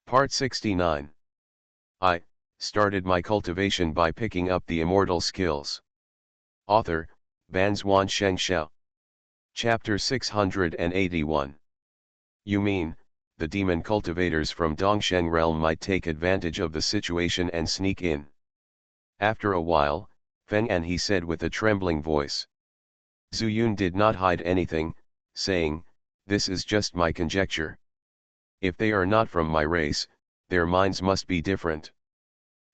Part 69. I started my cultivation by picking up the immortal skills. Author, Banzuan Xianxia. Chapter 681. You mean, the demon cultivators from Dongsheng realm might take advantage of the situation and sneak in. After a while, Feng and he said with a trembling voice. Zuyun did not hide anything, saying, "This is just my conjecture. If they are not from my race, their minds must be different.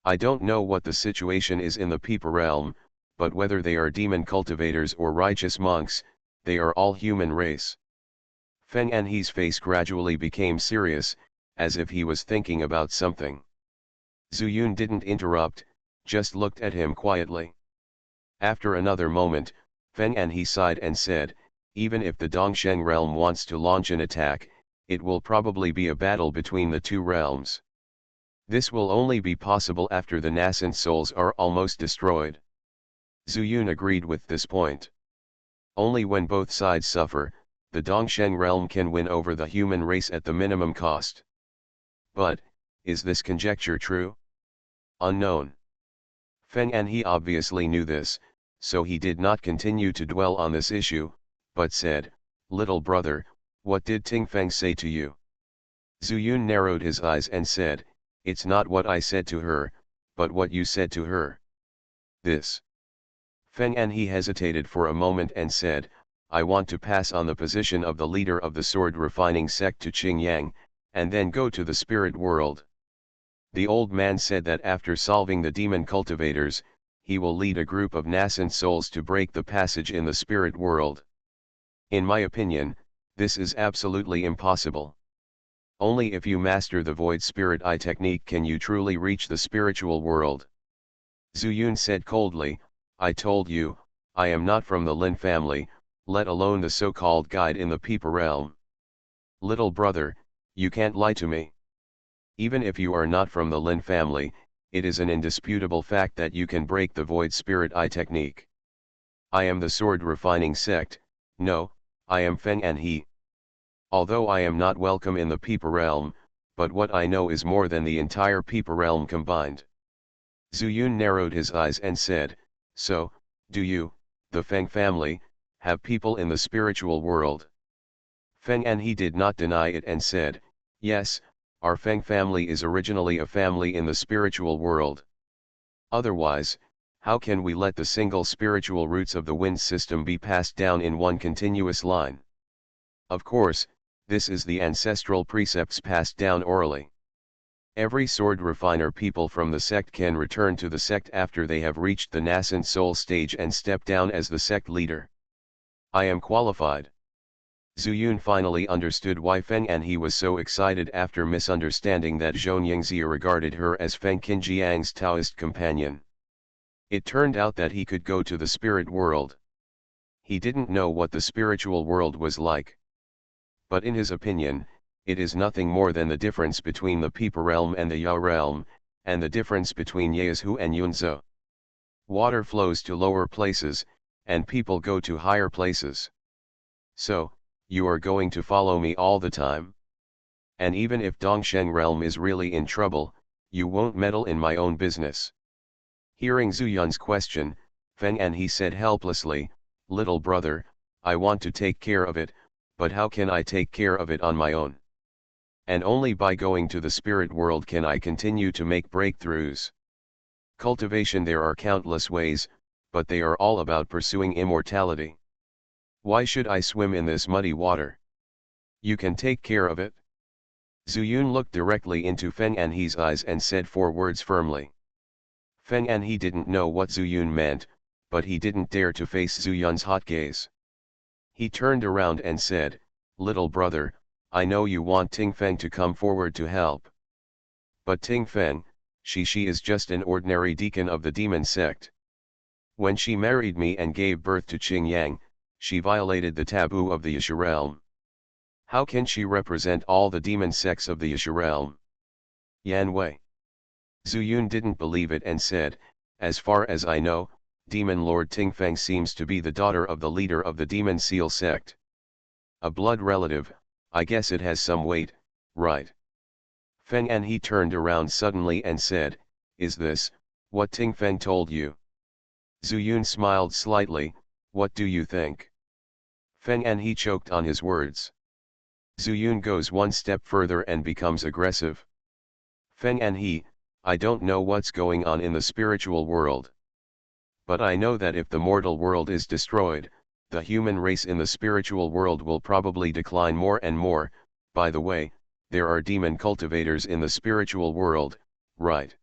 I don't know what the situation is in the Peepa realm, but whether they are demon cultivators or righteous monks, they are all human race." Feng Anhe's face gradually became serious, as if he was thinking about something. Zuyun didn't interrupt, just looked at him quietly. After another moment, Feng Anhe sighed and said, "Even if the Dongsheng realm wants to launch an attack, it will probably be a battle between the two realms. This will only be possible after the nascent souls are almost destroyed." Zuyun agreed with this point. Only when both sides suffer, the Dongsheng realm can win over the human race at the minimum cost. But, is this conjecture true? Unknown. Feng Anhe obviously knew this, so he did not continue to dwell on this issue, but said, "Little brother, what did Ting Feng say to you?" Zuyun narrowed his eyes and said, "It's not what I said to her, but what you said to her." This. Feng Anhe hesitated for a moment and said, "I want to pass on the position of the leader of the sword refining sect to Qingyang, and then go to the spirit world. The old man said that after solving the demon cultivators, he will lead a group of nascent souls to break the passage in the spirit world. In my opinion, this is absolutely impossible. Only if you master the void spirit eye technique can you truly reach the spiritual world." Zuyun said coldly, "I told you, I am not from the Lin family, let alone the so-called guide in the Peepa realm. Little brother, you can't lie to me. Even if you are not from the Lin family, it is an indisputable fact that you can break the void spirit eye technique. I am the sword refining sect, no, I am Feng Anhe. Although I am not welcome in the Peepa realm, but what I know is more than the entire Peepa realm combined." Zuyun narrowed his eyes and said, "So, do you, the Feng family, have people in the spiritual world?" Feng Anhe did not deny it and said, "Yes, our Feng family is originally a family in the spiritual world. Otherwise, how can we let the single spiritual roots of the wind system be passed down in one continuous line? Of course, this is the ancestral precepts passed down orally. Every sword refiner people from the sect can return to the sect after they have reached the nascent soul stage and step down as the sect leader. I am qualified." Zuyun finally understood why Feng Anhe was so excited after misunderstanding that Xianxia regarded her as Feng Qinjiang's Taoist companion. It turned out that he could go to the spirit world. He didn't know what the spiritual world was like. But in his opinion, it is nothing more than the difference between the Peepa realm and the Ya realm, and the difference between Yeazhu and Yunzhou. Water flows to lower places, and people go to higher places. So, you are going to follow me all the time? And even if Dongsheng realm is really in trouble, you won't meddle in my own business?" Hearing Zuyun's question, Feng Anhe said helplessly, "Little brother, I want to take care of it, but how can I take care of it on my own? And only by going to the spirit world can I continue to make breakthroughs. Cultivation, there are countless ways, but they are all about pursuing immortality. Why should I swim in this muddy water? You can take care of it." Zuyun looked directly into Feng Anhe's eyes and said 4 words firmly. Feng Anhe didn't know what Zuyun meant, but he didn't dare to face Zuyun's hot gaze. He turned around and said, "Little brother, I know you want Ting Feng to come forward to help. But Ting Feng, she is just an ordinary deacon of the demon sect. When she married me and gave birth to Qingyang, she violated the taboo of the Yasha realm. How can she represent all the demon sects of the Yasha realm? Yan Wei." Zuyun didn't believe it and said, "As far as I know, Demon Lord Ting Feng seems to be the daughter of the leader of the Demon Seal sect. A blood relative, I guess it has some weight, right?" Feng and he turned around suddenly and said, "Is this what Ting Feng told you?" Zuyun smiled slightly, "What do you think?" Feng and he choked on his words. Zuyun goes one step further and becomes aggressive. Feng and he, "I don't know what's going on in the spiritual world. But I know that if the mortal world is destroyed, the human race in the spiritual world will probably decline more and more. By the way, there are demon cultivators in the spiritual world, right?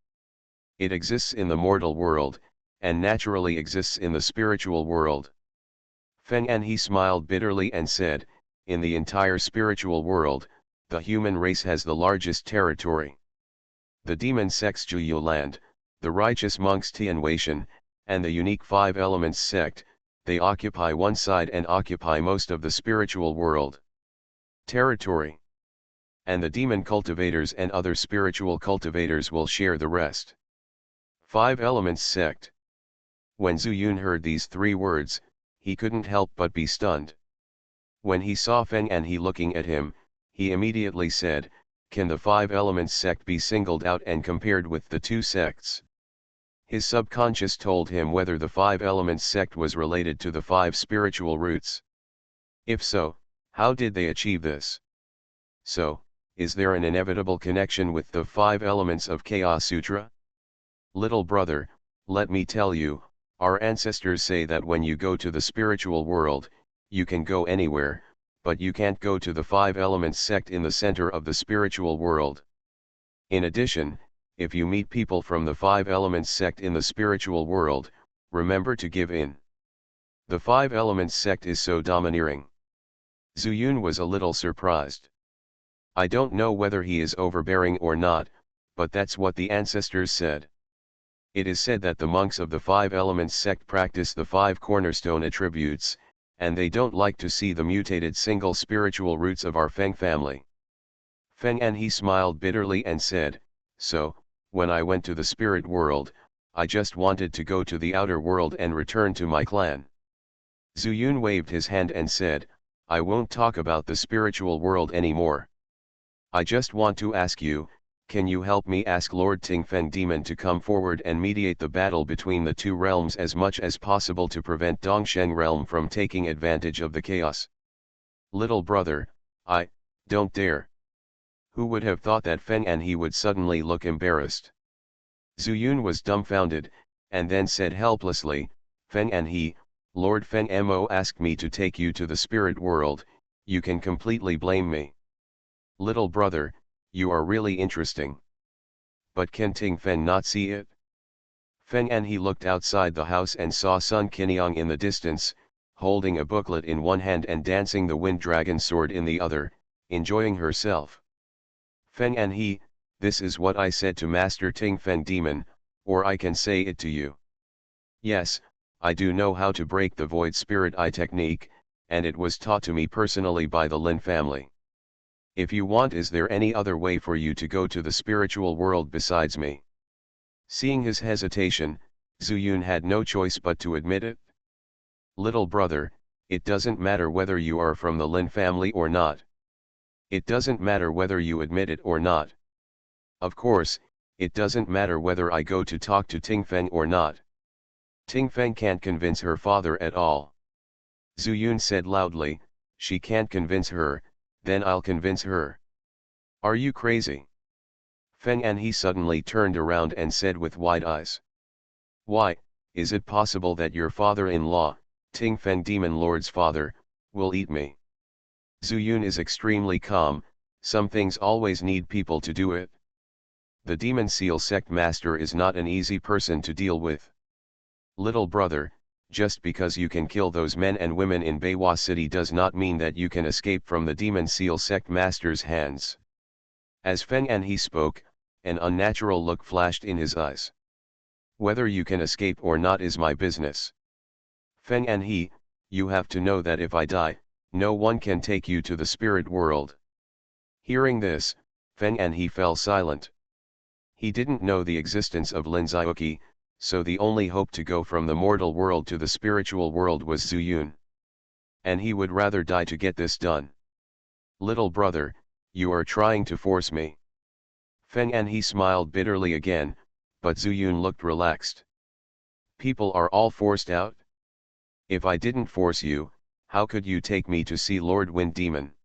It exists in the mortal world, and naturally exists in the spiritual world." Feng and he smiled bitterly and said, "In the entire spiritual world, the human race has the largest territory. The demon sects Juyu land, the righteous monks Tianweishan, and the unique Five Elements sect, they occupy one side and occupy most of the spiritual world territory. And the demon cultivators and other spiritual cultivators will share the rest. Five Elements sect." When Zuyun heard these three words, he couldn't help but be stunned. When he saw Feng and he looking at him, he immediately said, "Can the Five Elements sect be singled out and compared with the two sects?" His subconscious told him whether the Five Elements sect was related to the five spiritual roots. If so, how did they achieve this? So, is there an inevitable connection with the five elements of Chaos Sutra? Little brother, let me tell you, our ancestors say that when you go to the spiritual world, you can go anywhere, but you can't go to the Five Elements sect in the center of the spiritual world. In addition, if you meet people from the Five Elements sect in the spiritual world, remember to give in. The Five Elements sect is so domineering." Zuyun was a little surprised. "I don't know whether he is overbearing or not, but that's what the ancestors said. It is said that the monks of the Five Elements sect practice the five cornerstone attributes, and they don't like to see the mutated single spiritual roots of our Feng family." Feng and he smiled bitterly and said, "So, when I went to the spirit world, I just wanted to go to the outer world and return to my clan." Zuyun waved his hand and said, "I won't talk about the spiritual world anymore. I just want to ask you, can you help me ask Lord Tingfeng Demon to come forward and mediate the battle between the two realms as much as possible to prevent Dongsheng realm from taking advantage of the chaos?" "Little brother, I don't dare." Who would have thought that Feng and he would suddenly look embarrassed? Zuyun was dumbfounded, and then said helplessly, "Feng and he, Lord Feng Mo asked me to take you to the spirit world, you can completely blame me." "Little brother, you are really interesting. But can Ting Feng not see it?" Feng and he looked outside the house and saw Sun Qiniang in the distance, holding a booklet in one hand and dancing the wind dragon sword in the other, enjoying herself. "Feng and he, this is what I said to Master Ting Feng Demon, or I can say it to you. Yes, I do know how to break the void spirit eye technique, and it was taught to me personally by the Lin family. If you want, is there any other way for you to go to the spiritual world besides me?" Seeing his hesitation, Zuyun had no choice but to admit it. "Little brother, it doesn't matter whether you are from the Lin family or not. It doesn't matter whether you admit it or not. Of course, it doesn't matter whether I go to talk to Tingfeng or not. Tingfeng can't convince her father at all." Zuyun said loudly, "She can't convince her, then I'll convince her." "Are you crazy?" Feng and he suddenly turned around and said with wide eyes. "Why, is it possible that your father-in-law, Tingfeng Demon Lord's father, will eat me?" Zuyun is extremely calm, some things always need people to do it. The Demon Seal sect master is not an easy person to deal with. "Little brother, just because you can kill those men and women in Beiwa City does not mean that you can escape from the Demon Seal sect master's hands." As Feng and he spoke, an unnatural look flashed in his eyes. "Whether you can escape or not is my business. Feng and he, you have to know that if I die, no one can take you to the spirit world." Hearing this, Feng and he fell silent. He didn't know the existence of Lin Xiaoqi, so the only hope to go from the mortal world to the spiritual world was Zuyun. And he would rather die to get this done. "Little brother, you are trying to force me." Feng Anhe smiled bitterly again, but Zuyun looked relaxed. People are all forced out? If I didn't force you, how could you take me to see Lord Wind Demon?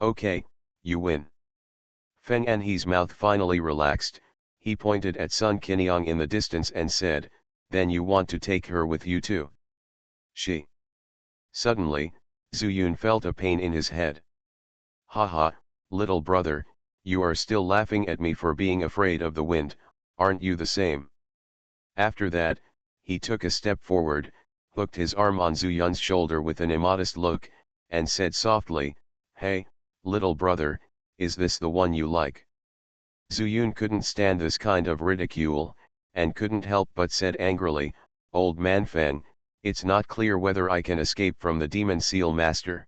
Okay, you win. Feng Anhe's mouth finally relaxed, he pointed at Sun Qiniang in the distance and said, then you want to take her with you too? She. Suddenly, Zuyun felt a pain in his head. Haha, little brother, you are still laughing at me for being afraid of the wind, aren't you the same? After that, he took a step forward, hooked his arm on Zuyun's shoulder with an immodest look, and said softly, hey, little brother, is this the one you like? Zuyun couldn't stand this kind of ridicule, and couldn't help but said angrily, old man Feng, it's not clear whether I can escape from the demon seal master.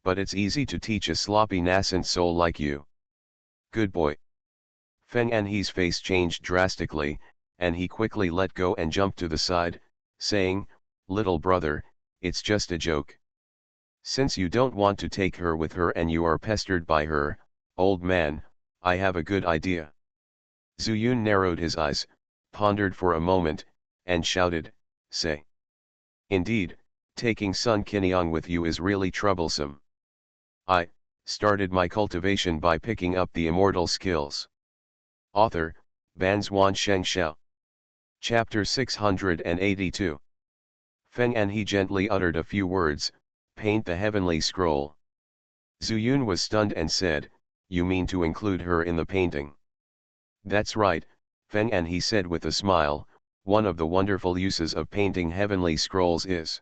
But it's easy to teach a sloppy nascent soul like you. Good boy. Feng Anhe's face changed drastically, and he quickly let go and jumped to the side, saying, little brother, it's just a joke. Since you don't want to take her with her and you are pestered by her, old man, I have a good idea. Zuyun narrowed his eyes, pondered for a moment, and shouted, say. Indeed, taking Sun Qiniang with you is really troublesome. I started my cultivation by picking up the immortal skills. Author, Banzuan Xianxia. Chapter 682. Feng Anhe gently uttered a few words, paint the heavenly scroll. Zuyun was stunned and said, you mean to include her in the painting? That's right, Feng Anhe said with a smile, one of the wonderful uses of painting heavenly scrolls is.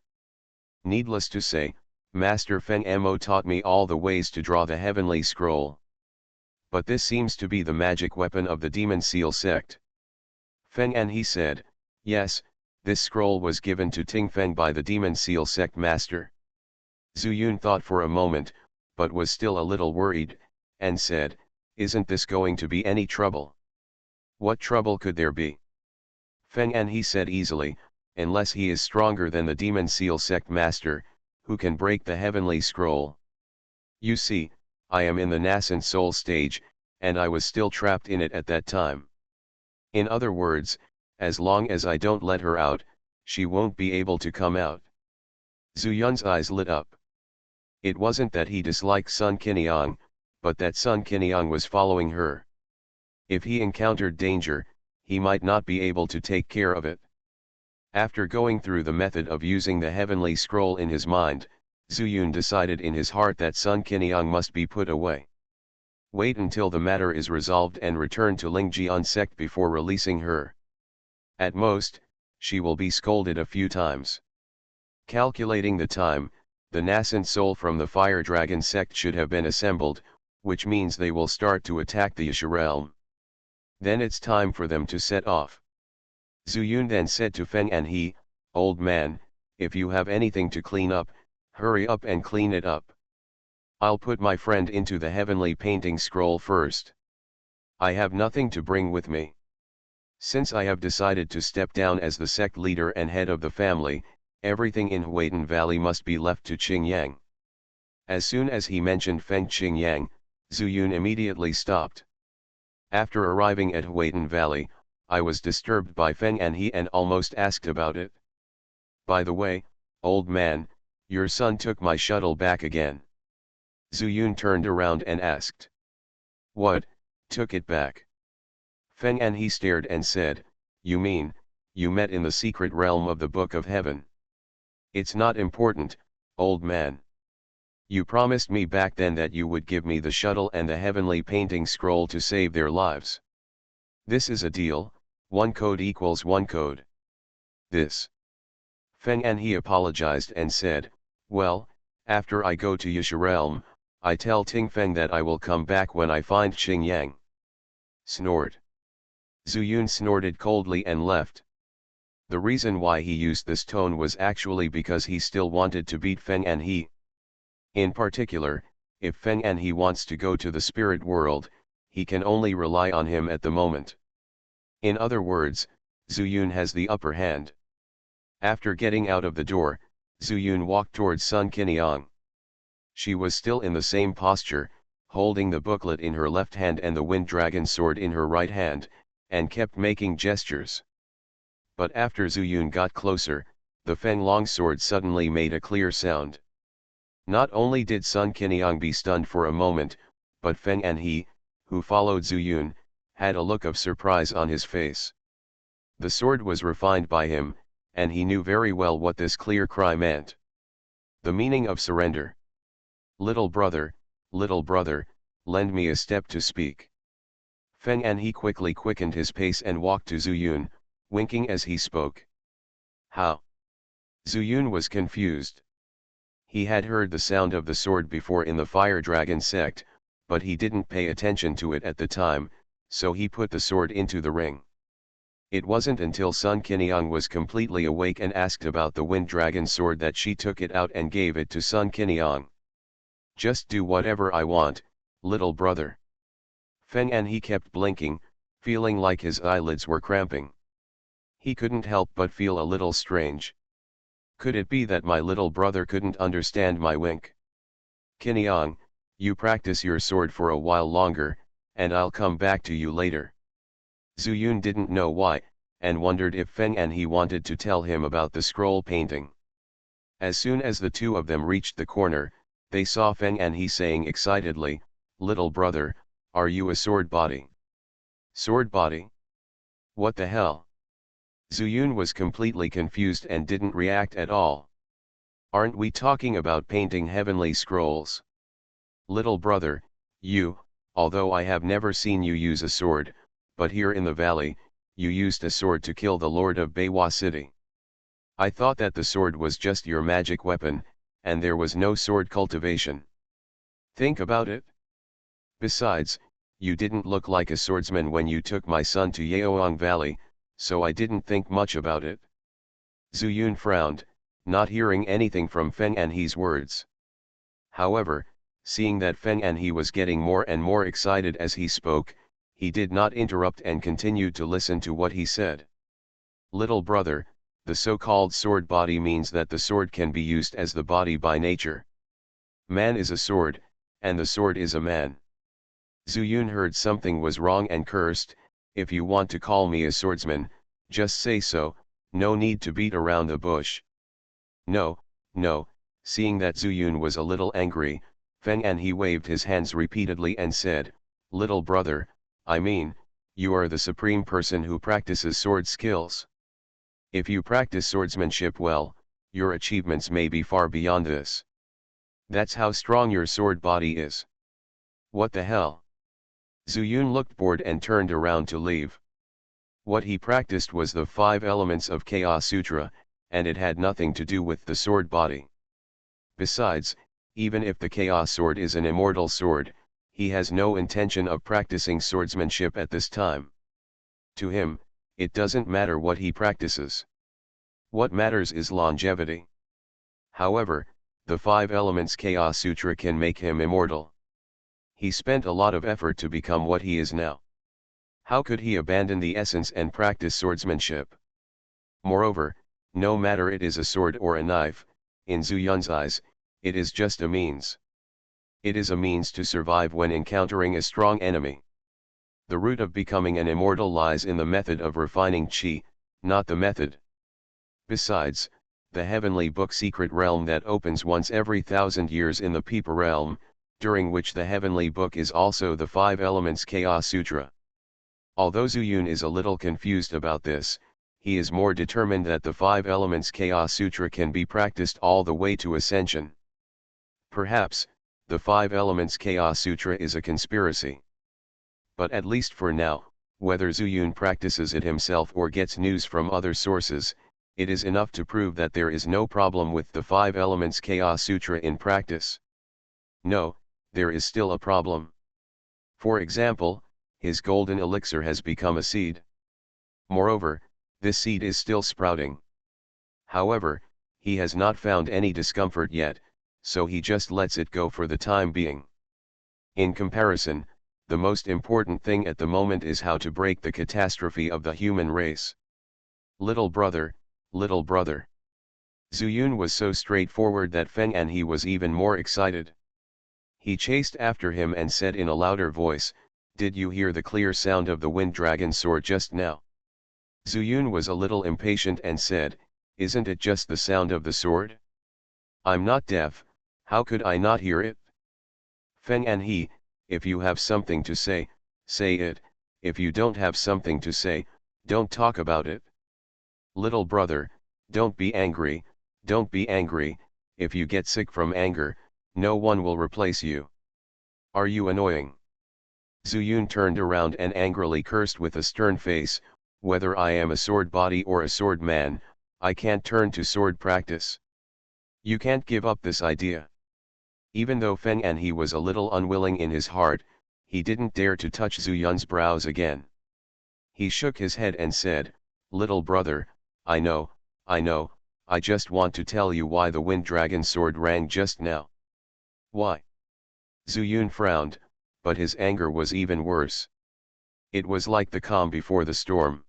Needless to say, Master Feng Mo taught me all the ways to draw the heavenly scroll. But this seems to be the magic weapon of the demon seal sect. Feng Anhe said, yes, this scroll was given to Ting Feng by the demon seal sect master. Zuyun thought for a moment, but was still a little worried, and said, isn't this going to be any trouble? What trouble could there be? Feng Anhe said easily, unless he is stronger than the demon seal sect master, who can break the heavenly scroll. You see, I am in the nascent soul stage, and I was still trapped in it at that time. In other words, as long as I don't let her out, she won't be able to come out. Zuyun's eyes lit up. It wasn't that he disliked Sun Qiniang, but that Sun Qiniang was following her. If he encountered danger, he might not be able to take care of it. After going through the method of using the heavenly scroll in his mind, Zuyun decided in his heart that Sun Qiniang must be put away. Wait until the matter is resolved and return to Lingjian sect before releasing her. At most, she will be scolded a few times. Calculating the time, the nascent soul from the Fire Dragon sect should have been assembled, which means they will start to attack the Yasha realm. Then it's time for them to set off. Zuyun then said to Feng Anhe, old man, if you have anything to clean up, hurry up and clean it up. I'll put my friend into the heavenly painting scroll first. I have nothing to bring with me. Since I have decided to step down as the sect leader and head of the family, everything in Huayden Valley must be left to Qingyang. As soon as he mentioned Feng Qingyang, Zuyun immediately stopped. After arriving at Huayden Valley, I was disturbed by Feng Anhe and almost asked about it. By the way, old man, your son took my shuttle back again. Zuyun turned around and asked. What, took it back? Feng Anhe stared and said, you mean, you met in the secret realm of the Book of Heaven? It's not important, old man. You promised me back then that you would give me the shuttle and the heavenly painting scroll to save their lives. This is a deal, one code equals one code. This. Feng Anhe apologized and said, well, after I go to Yasha realm, I tell Ting Feng that I will come back when I find Qingyang. Snort. Zuyun snorted coldly and left. The reason why he used this tone was actually because he still wanted to beat Feng Anhe. In particular, if Feng Anhe wants to go to the spirit world, he can only rely on him at the moment. In other words, Zuyun has the upper hand. After getting out of the door, Zuyun walked towards Sun Qiniang. She was still in the same posture, holding the booklet in her left hand and the wind dragon sword in her right hand, and kept making gestures. But after Zhu Yun got closer, the Feng Long sword suddenly made a clear sound. Not only did Sun Qiniang be stunned for a moment, but Feng Anhe, who followed Zhu Yun, had a look of surprise on his face. The sword was refined by him, and he knew very well what this clear cry meant. The meaning of surrender. Little brother, lend me a step to speak. Feng Anhe quickly quickened his pace and walked to Zhu Yun, winking as he spoke. How? Zhu Yun was confused. He had heard the sound of the sword before in the Fire Dragon sect, but he didn't pay attention to it at the time, so he put the sword into the ring. It wasn't until Sun Qiniang was completely awake and asked about the Wind Dragon sword that she took it out and gave it to Sun Qiniang. Just do whatever I want, little brother. Feng Anhe kept blinking, feeling like his eyelids were cramping. He couldn't help but feel a little strange. Could it be that my little brother couldn't understand my wink? Qiniang, you practice your sword for a while longer, and I'll come back to you later. Zhu Yun didn't know why, and wondered if Feng Anhe wanted to tell him about the scroll painting. As soon as the two of them reached the corner, they saw Feng Anhe saying excitedly, "Little brother, are you a sword body?" Sword body? What the hell? Zhu Yun was completely confused and didn't react at all. Aren't we talking about painting heavenly scrolls? Little brother, although I have never seen you use a sword, but here in the valley, you used a sword to kill the Lord of Beiwa City. I thought that the sword was just your magic weapon, and there was no sword cultivation. Think about it. Besides, you didn't look like a swordsman when you took my son to Yaoang Valley, so I didn't think much about it. Zhu Yun frowned, not hearing anything from Feng Anhe's words. However, seeing that Feng Anhe was getting more and more excited as he spoke, he did not interrupt and continued to listen to what he said. Little brother, the so-called sword body means that the sword can be used as the body by nature. Man is a sword, and the sword is a man. Zhu Yun heard something was wrong and cursed, "If you want to call me a swordsman, just say so, no need to beat around the bush." No, seeing that Zhu Yun was a little angry, Feng Anhe waved his hands repeatedly and said, "Little brother, I mean, you are the supreme person who practices sword skills. If you practice swordsmanship well, your achievements may be far beyond this. That's how strong your sword body is." What the hell? Zhu Yun looked bored and turned around to leave. What he practiced was the 5 elements of Chaos Sutra, and it had nothing to do with the sword body. Besides, even if the Chaos Sword is an immortal sword, he has no intention of practicing swordsmanship at this time. To him, it doesn't matter what he practices. What matters is longevity. However, the 5 elements Chaos Sutra can make him immortal. He spent a lot of effort to become what he is now. How could he abandon the essence and practice swordsmanship? Moreover, no matter it is a sword or a knife, in Zhu Yun's eyes, it is just a means. It is a means to survive when encountering a strong enemy. The root of becoming an immortal lies in the method of refining qi, not the method. Besides, the heavenly book secret realm that opens once every 1,000 years in the Peepa realm, during which the heavenly book is also the 5 elements Chaos Sutra. Although Zhu Yun is a little confused about this, he is more determined that the 5 elements Chaos Sutra can be practiced all the way to ascension. Perhaps, the 5 elements Chaos Sutra is a conspiracy. But at least for now, whether Zhu Yun practices it himself or gets news from other sources, it is enough to prove that there is no problem with the 5 elements Chaos Sutra in practice. No, there is still a problem. For example, his golden elixir has become a seed. Moreover, this seed is still sprouting. However, he has not found any discomfort yet, so he just lets it go for the time being. In comparison, the most important thing at the moment is how to break the catastrophe of the human race. Little brother. Zhu Yun was so straightforward that Feng Anhe was even more excited. He chased after him and said in a louder voice, "Did you hear the clear sound of the wind dragon sword just now?" Zuyun was a little impatient and said, "Isn't it just the sound of the sword? I'm not deaf, how could I not hear it?" Feng and he, if you have something to say, say it, if you don't have something to say, don't talk about it. Little brother, don't be angry, don't be angry, if you get sick from anger, no one will replace you. Are you annoying? Zuyun turned around and angrily cursed with a stern face, "Whether I am a sword body or a sword man, I can't turn to sword practice. You can't give up this idea." Even though Feng and he was a little unwilling in his heart, he didn't dare to touch Zuyun's brows again. He shook his head and said, "Little brother, I know, I just want to tell you why the wind dragon sword rang just now." "Why?" Zuyun frowned, but his anger was even worse. It was like the calm before the storm.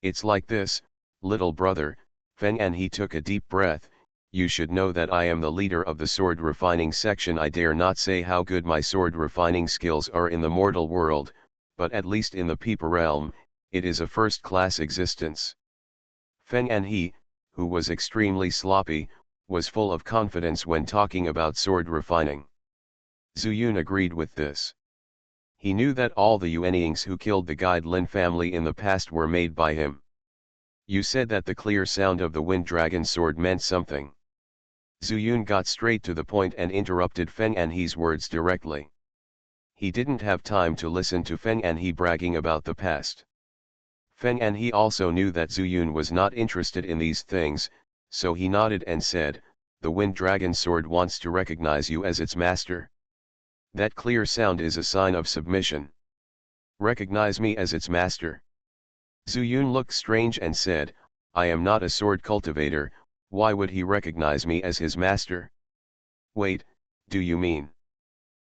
"It's like this, little brother," Feng and he took a deep breath, "you should know that I am the leader of the sword refining section. I dare not say how good my sword refining skills are in the mortal world, but at least in the people realm, it is a first-class existence." Feng and he, who was extremely sloppy, was full of confidence when talking about sword refining. Zuyun agreed with this. He knew that all the Yuanyings who killed the Guide Lin family in the past were made by him. "You said that the clear sound of the wind dragon sword meant something." Zuyun got straight to the point and interrupted Feng and he's words directly. He didn't have time to listen to Feng and he bragging about the past. Feng and he also knew that Zuyun was not interested in these things, so he nodded and said, "The wind dragon sword wants to recognize you as its master. That clear sound is a sign of submission. Recognize me as its master." Zuyun looked strange and said, "I am not a sword cultivator, why would he recognize me as his master?" "Wait, do you mean?"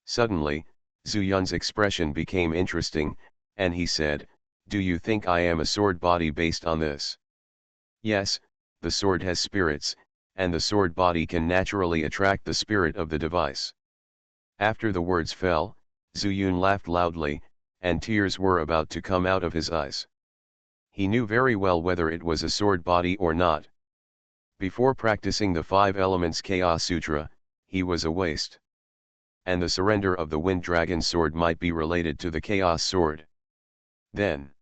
Suddenly, Zuyun's expression became interesting, and he said, "Do you think I am a sword body based on this?" "Yes, the sword has spirits, and the sword body can naturally attract the spirit of the device." After the words fell, Zuyun laughed loudly, and tears were about to come out of his eyes. He knew very well whether it was a sword body or not. Before practicing the 5 Elements Chaos Sutra, he was a waste. And the surrender of the Wind Dragon sword might be related to the Chaos sword. Then,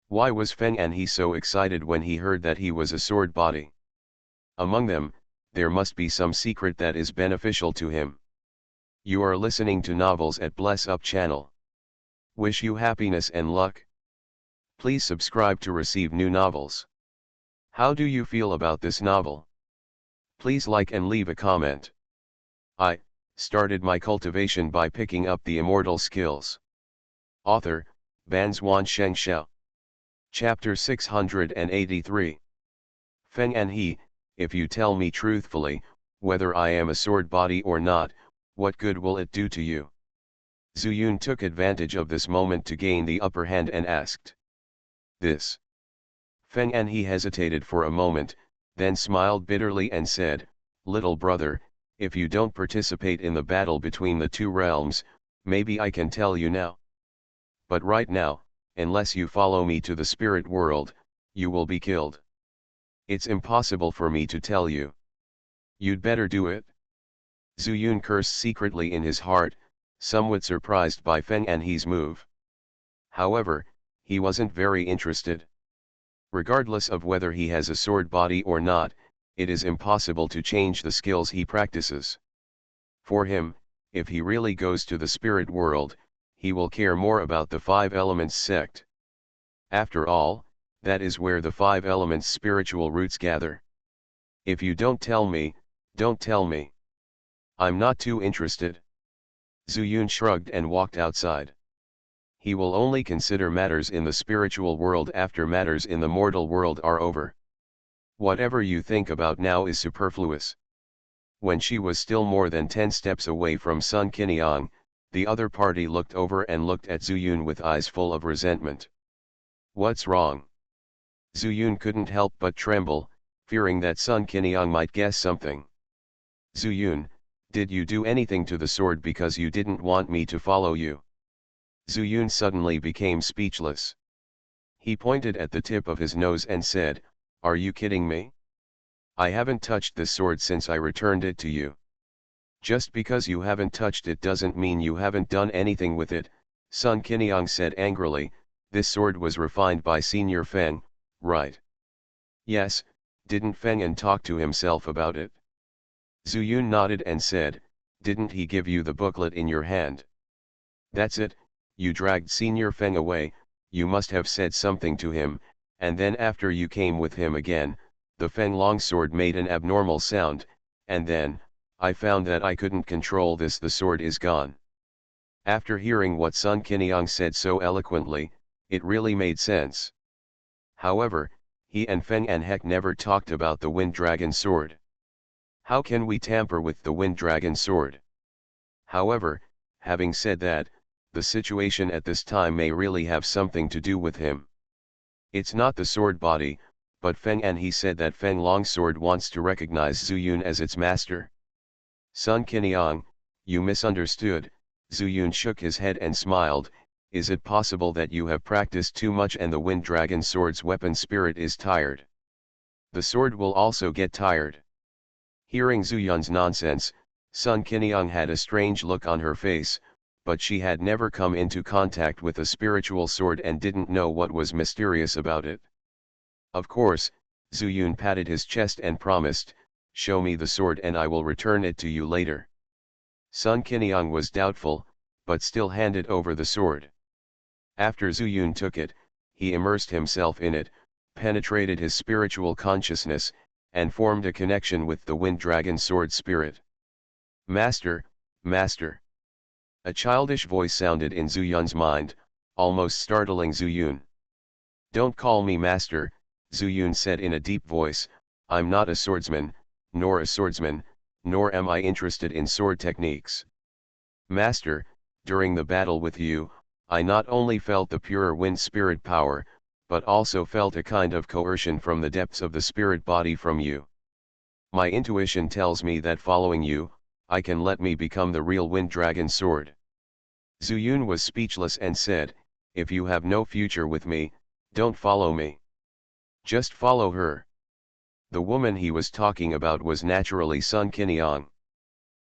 why was Feng and he so excited when he heard that he was a sword body? Among them, there must be some secret that is beneficial to him. You are listening to Novels at Bless Up channel. Wish you happiness and luck. Please subscribe to receive new novels. How do you feel about this novel? Please like and leave a comment. I started my cultivation by picking up the immortal skills. Author, Banzhuan Xianxia. Chapter 683. Feng and he, if you tell me truthfully, whether I am a sword body or not, what good will it do to you? Zuyun took advantage of this moment to gain the upper hand and asked this. Feng and he hesitated for a moment, then smiled bitterly and said, "Little brother, if you don't participate in the battle between the two realms, maybe I can tell you now. But right now, unless you follow me to the spirit world, you will be killed. It's impossible for me to tell you. You'd better do it." Zuyun cursed secretly in his heart, somewhat surprised by Feng and he's move. However, he wasn't very interested. Regardless of whether he has a sword body or not, it is impossible to change the skills he practices. For him, if he really goes to the spirit world, he will care more about the 5 Elements sect. After all, that is where the 5 Elements spiritual roots gather. If you don't tell me, don't tell me. I'm not too interested. Zuyun shrugged and walked outside. He will only consider matters in the spiritual world after matters in the mortal world are over. Whatever you think about now is superfluous. When she was still more than 10 steps away from Sun Qiniang, the other party looked over and looked at Zuyun with eyes full of resentment. "What's wrong?" Zuyun couldn't help but tremble, fearing that Sun Qiniang might guess something. "Zuyun, Did you do anything to the sword because you didn't want me to follow you? Zuyun suddenly became speechless. He pointed at the tip of his nose and said, "Are you kidding me? I haven't touched this sword since I returned it to you." "Just because you haven't touched it doesn't mean you haven't done anything with it," Sun Qinyang said angrily. "This sword was refined by Senior Feng, right?" "Yes, didn't Feng An talk to himself about it?" Zuyun nodded and said, "Didn't he give you the booklet in your hand?" "That's it, you dragged Senior Feng away, you must have said something to him, and then after you came with him again, the Feng longsword made an abnormal sound, and then, I found that I couldn't control this, the sword is gone." After hearing what Sun Qinyang said so eloquently, it really made sense. However, he and Feng An Hek never talked about the Wind Dragon sword. How can we tamper with the Wind Dragon sword? However, having said that, the situation at this time may really have something to do with him. It's not the sword body, but Feng An. He said that Feng Longsword wants to recognize Zuyun as its master. Sun Qinyang, you misunderstood. Zuyun shook his head and smiled. Is it possible that you have practiced too much and the Wind Dragon sword's weapon spirit is tired? The sword will also get tired. Hearing Zuyun's nonsense, Sun Qinyang had a strange look on her face, but she had never come into contact with a spiritual sword and didn't know what was mysterious about it. Of course, Zuyun patted his chest and promised, "Show me the sword and I will return it to you later." Sun Qinyang was doubtful, but still handed over the sword. After Zuyun took it, he immersed himself in it, penetrated his spiritual consciousness, and formed a connection with the Wind Dragon sword spirit. "Master, Master!" A childish voice sounded in Zuyun's mind, almost startling Zuyun. "Don't call me Master," Zuyun said in a deep voice, "I'm not a swordsman, nor a swordsman, nor am I interested in sword techniques. Master, during the battle with you, I not only felt the pure wind spirit power, but also felt a kind of coercion from the depths of the spirit body from you. My intuition tells me that following you, I can let me become the real Wind Dragon sword." Zuyun was speechless and said, "If you have no future with me, don't follow me. Just follow her." The woman he was talking about was naturally Sun Qinyang.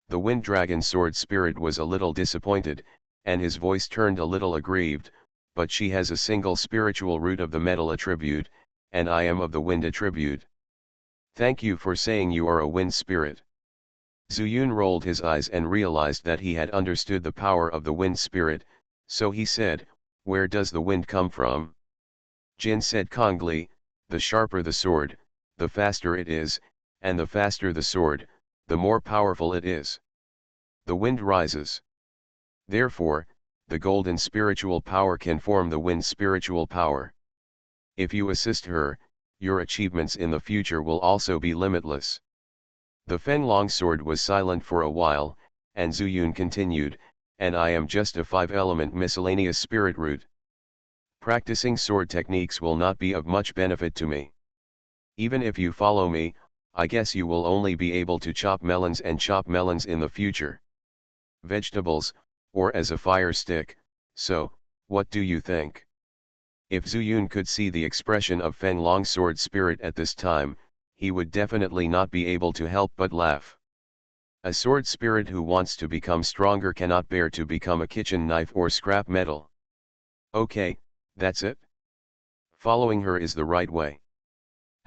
The Wind Dragon sword spirit was a little disappointed, and his voice turned a little aggrieved, "But she has a single spiritual root of the metal attribute, and I am of the wind attribute. Thank you for saying you are a wind spirit." Zuyun rolled his eyes and realized that he had understood the power of the wind spirit, so he said, "Where does the wind come from?" Jin said calmly, "The sharper the sword, the faster it is, and the faster the sword, the more powerful it is. The wind rises. Therefore, the golden spiritual power can form the wind spiritual power. If you assist her, your achievements in the future will also be limitless." The Feng longsword was silent for a while, and Zuyun continued, "And I am just a 5-element miscellaneous spirit root. Practicing sword techniques will not be of much benefit to me. Even if you follow me, I guess you will only be able to chop melons and chop melons in the future. Vegetables, or as a fire stick, so, what do you think?" If Zuyun could see the expression of Feng longsword spirit at this time, he would definitely not be able to help but laugh. A sword spirit who wants to become stronger cannot bear to become a kitchen knife or scrap metal. Okay, that's it. Following her is the right way.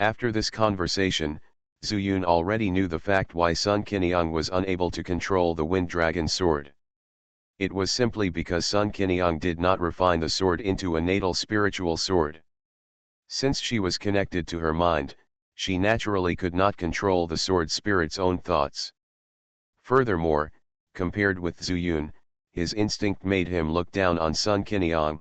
After this conversation, Zuyun already knew the fact why Sun Qinyang was unable to control the Wind Dragon sword. It was simply because Sun Qinyang did not refine the sword into a natal spiritual sword. Since she was connected to her mind, she naturally could not control the sword spirit's own thoughts. Furthermore, compared with Zuyun, his instinct made him look down on Sun Qinyang.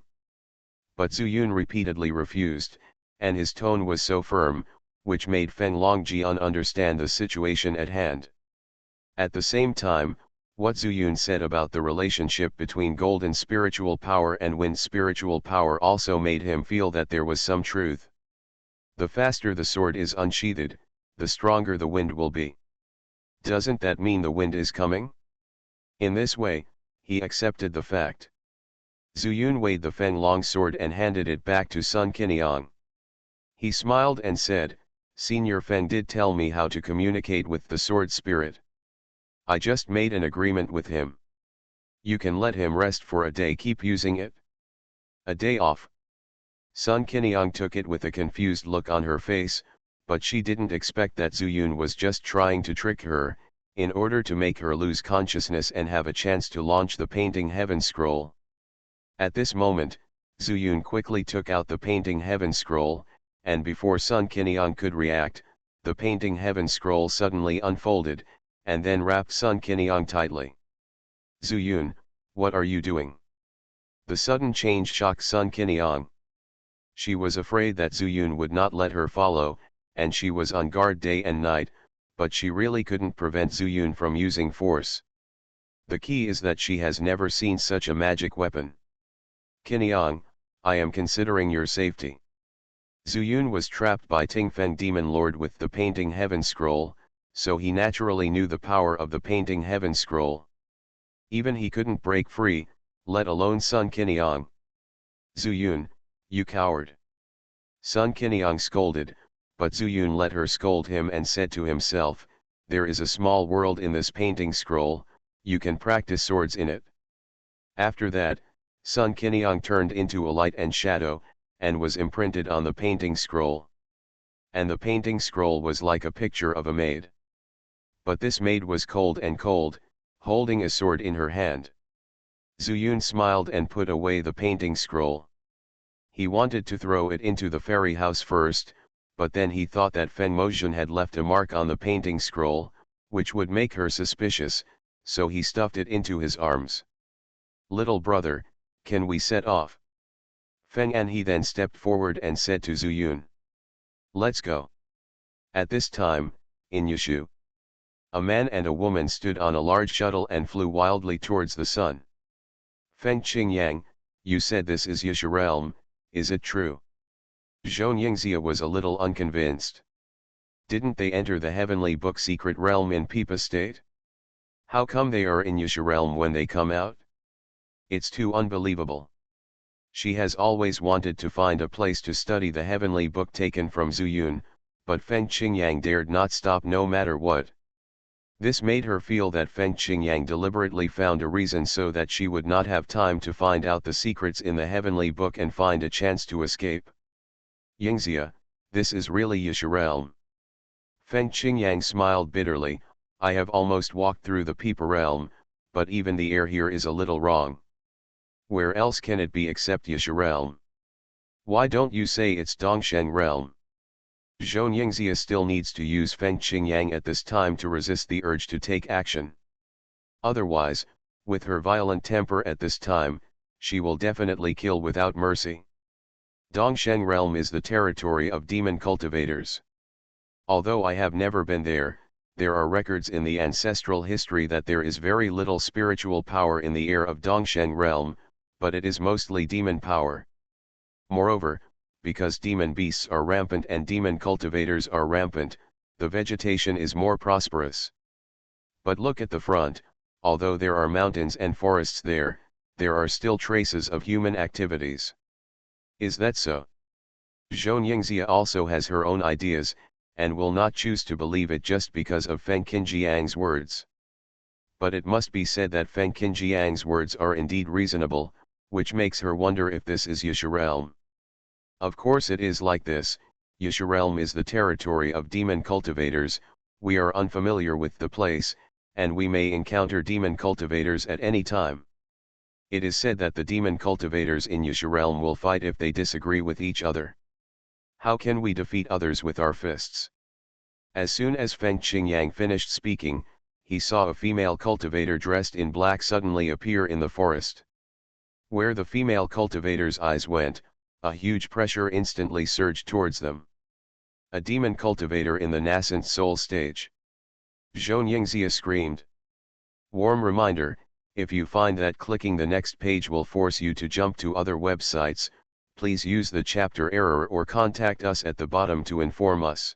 But Zuyun repeatedly refused, and his tone was so firm, which made Feng Longjian understand the situation at hand. At the same time, what Zuyun said about the relationship between golden spiritual power and wind spiritual power also made him feel that there was some truth. The faster the sword is unsheathed, the stronger the wind will be. Doesn't that mean the wind is coming? In this way, he accepted the fact. Zuyun weighed the Feng longsword and handed it back to Sun Qiniang. He smiled and said, Senior Feng did tell me how to communicate with the sword spirit. I just made an agreement with him. You can let him rest for a day. Keep using it. A day off. Sun Qiniang took it with a confused look on her face, but she didn't expect that Zuyun was just trying to trick her, in order to make her lose consciousness and have a chance to launch the painting heaven scroll. At this moment, Zuyun quickly took out the painting heaven scroll, and before Sun Qiniang could react, the painting heaven scroll suddenly unfolded, and then wrapped Sun Qiniang tightly. Zuyun, what are you doing? The sudden change shocked Sun Qiniang. She was afraid that Zuyun would not let her follow, and she was on guard day and night, but she really couldn't prevent Zuyun from using force. The key is that she has never seen such a magic weapon. Qiniang, I am considering your safety. Zuyun was trapped by Tingfeng Demon Lord with the painting heaven scroll, so he naturally knew the power of the painting heaven scroll. Even he couldn't break free, let alone Sun Qiniang. Zuyun, you coward. Sun Qiniang scolded, but Zuyun let her scold him and said to himself, there is a small world in this painting scroll, you can practice swords in it. After that, Sun Qiniang turned into a light and shadow, and was imprinted on the painting scroll. And the painting scroll was like a picture of a maid. But this maid was cold, holding a sword in her hand. Zuyun smiled and put away the painting scroll. He wanted to throw it into the fairy house first, but then he thought that Feng Mozhen had left a mark on the painting scroll, which would make her suspicious, so he stuffed it into his arms. Little brother, can we set off? Feng Anhe then stepped forward and said to Zuyun. Let's go. At this time, in Yushu, a man and a woman stood on a large shuttle and flew wildly towards the sun. Feng Qingyang, you said this is Yushu realm, is it true? Xianxia was a little unconvinced. Didn't they enter the heavenly book secret realm in Peepa state? How come they are in Yushu realm when they come out? It's too unbelievable. She has always wanted to find a place to study the heavenly book taken from Zuyun, but Feng Qingyang dared not stop no matter what. This made her feel that Feng Qingyang deliberately found a reason so that she would not have time to find out the secrets in the heavenly book and find a chance to escape. Yingxia, this is really Yushu realm. Feng Qingyang smiled bitterly, I have almost walked through the Peepa realm, but even the air here is a little wrong. Where else can it be except Yushu realm? Why don't you say it's Dongsheng realm? Zhou Yingxia still needs to use Feng Qingyang at this time to resist the urge to take action. Otherwise, with her violent temper at this time, she will definitely kill without mercy. Dongsheng realm is the territory of demon cultivators. Although I have never been there, there are records in the ancestral history that there is very little spiritual power in the air of Dongsheng realm, but it is mostly demon power. Moreover, because demon beasts are rampant and demon cultivators are rampant, the vegetation is more prosperous. But look at the front, although there are mountains and forests there are still traces of human activities. Is that so? Zhou Yingxia also has her own ideas, and will not choose to believe it just because of Feng Qinjiang's words. But it must be said that Feng Qinjiang's words are indeed reasonable, which makes her wonder if this is Yushu realm. Of course it is like this, Yushu realm is the territory of demon cultivators, we are unfamiliar with the place, and we may encounter demon cultivators at any time. It is said that the demon cultivators in Yushu realm will fight if they disagree with each other. How can we defeat others with our fists? As soon as Feng Qingyang finished speaking, he saw a female cultivator dressed in black suddenly appear in the forest. Where the female cultivator's eyes went, a huge pressure instantly surged towards them. A demon cultivator in the nascent soul stage. Zhou Yingxia screamed. Warm reminder, if you find that clicking the next page will force you to jump to other websites, please use the chapter error or contact us at the bottom to inform us.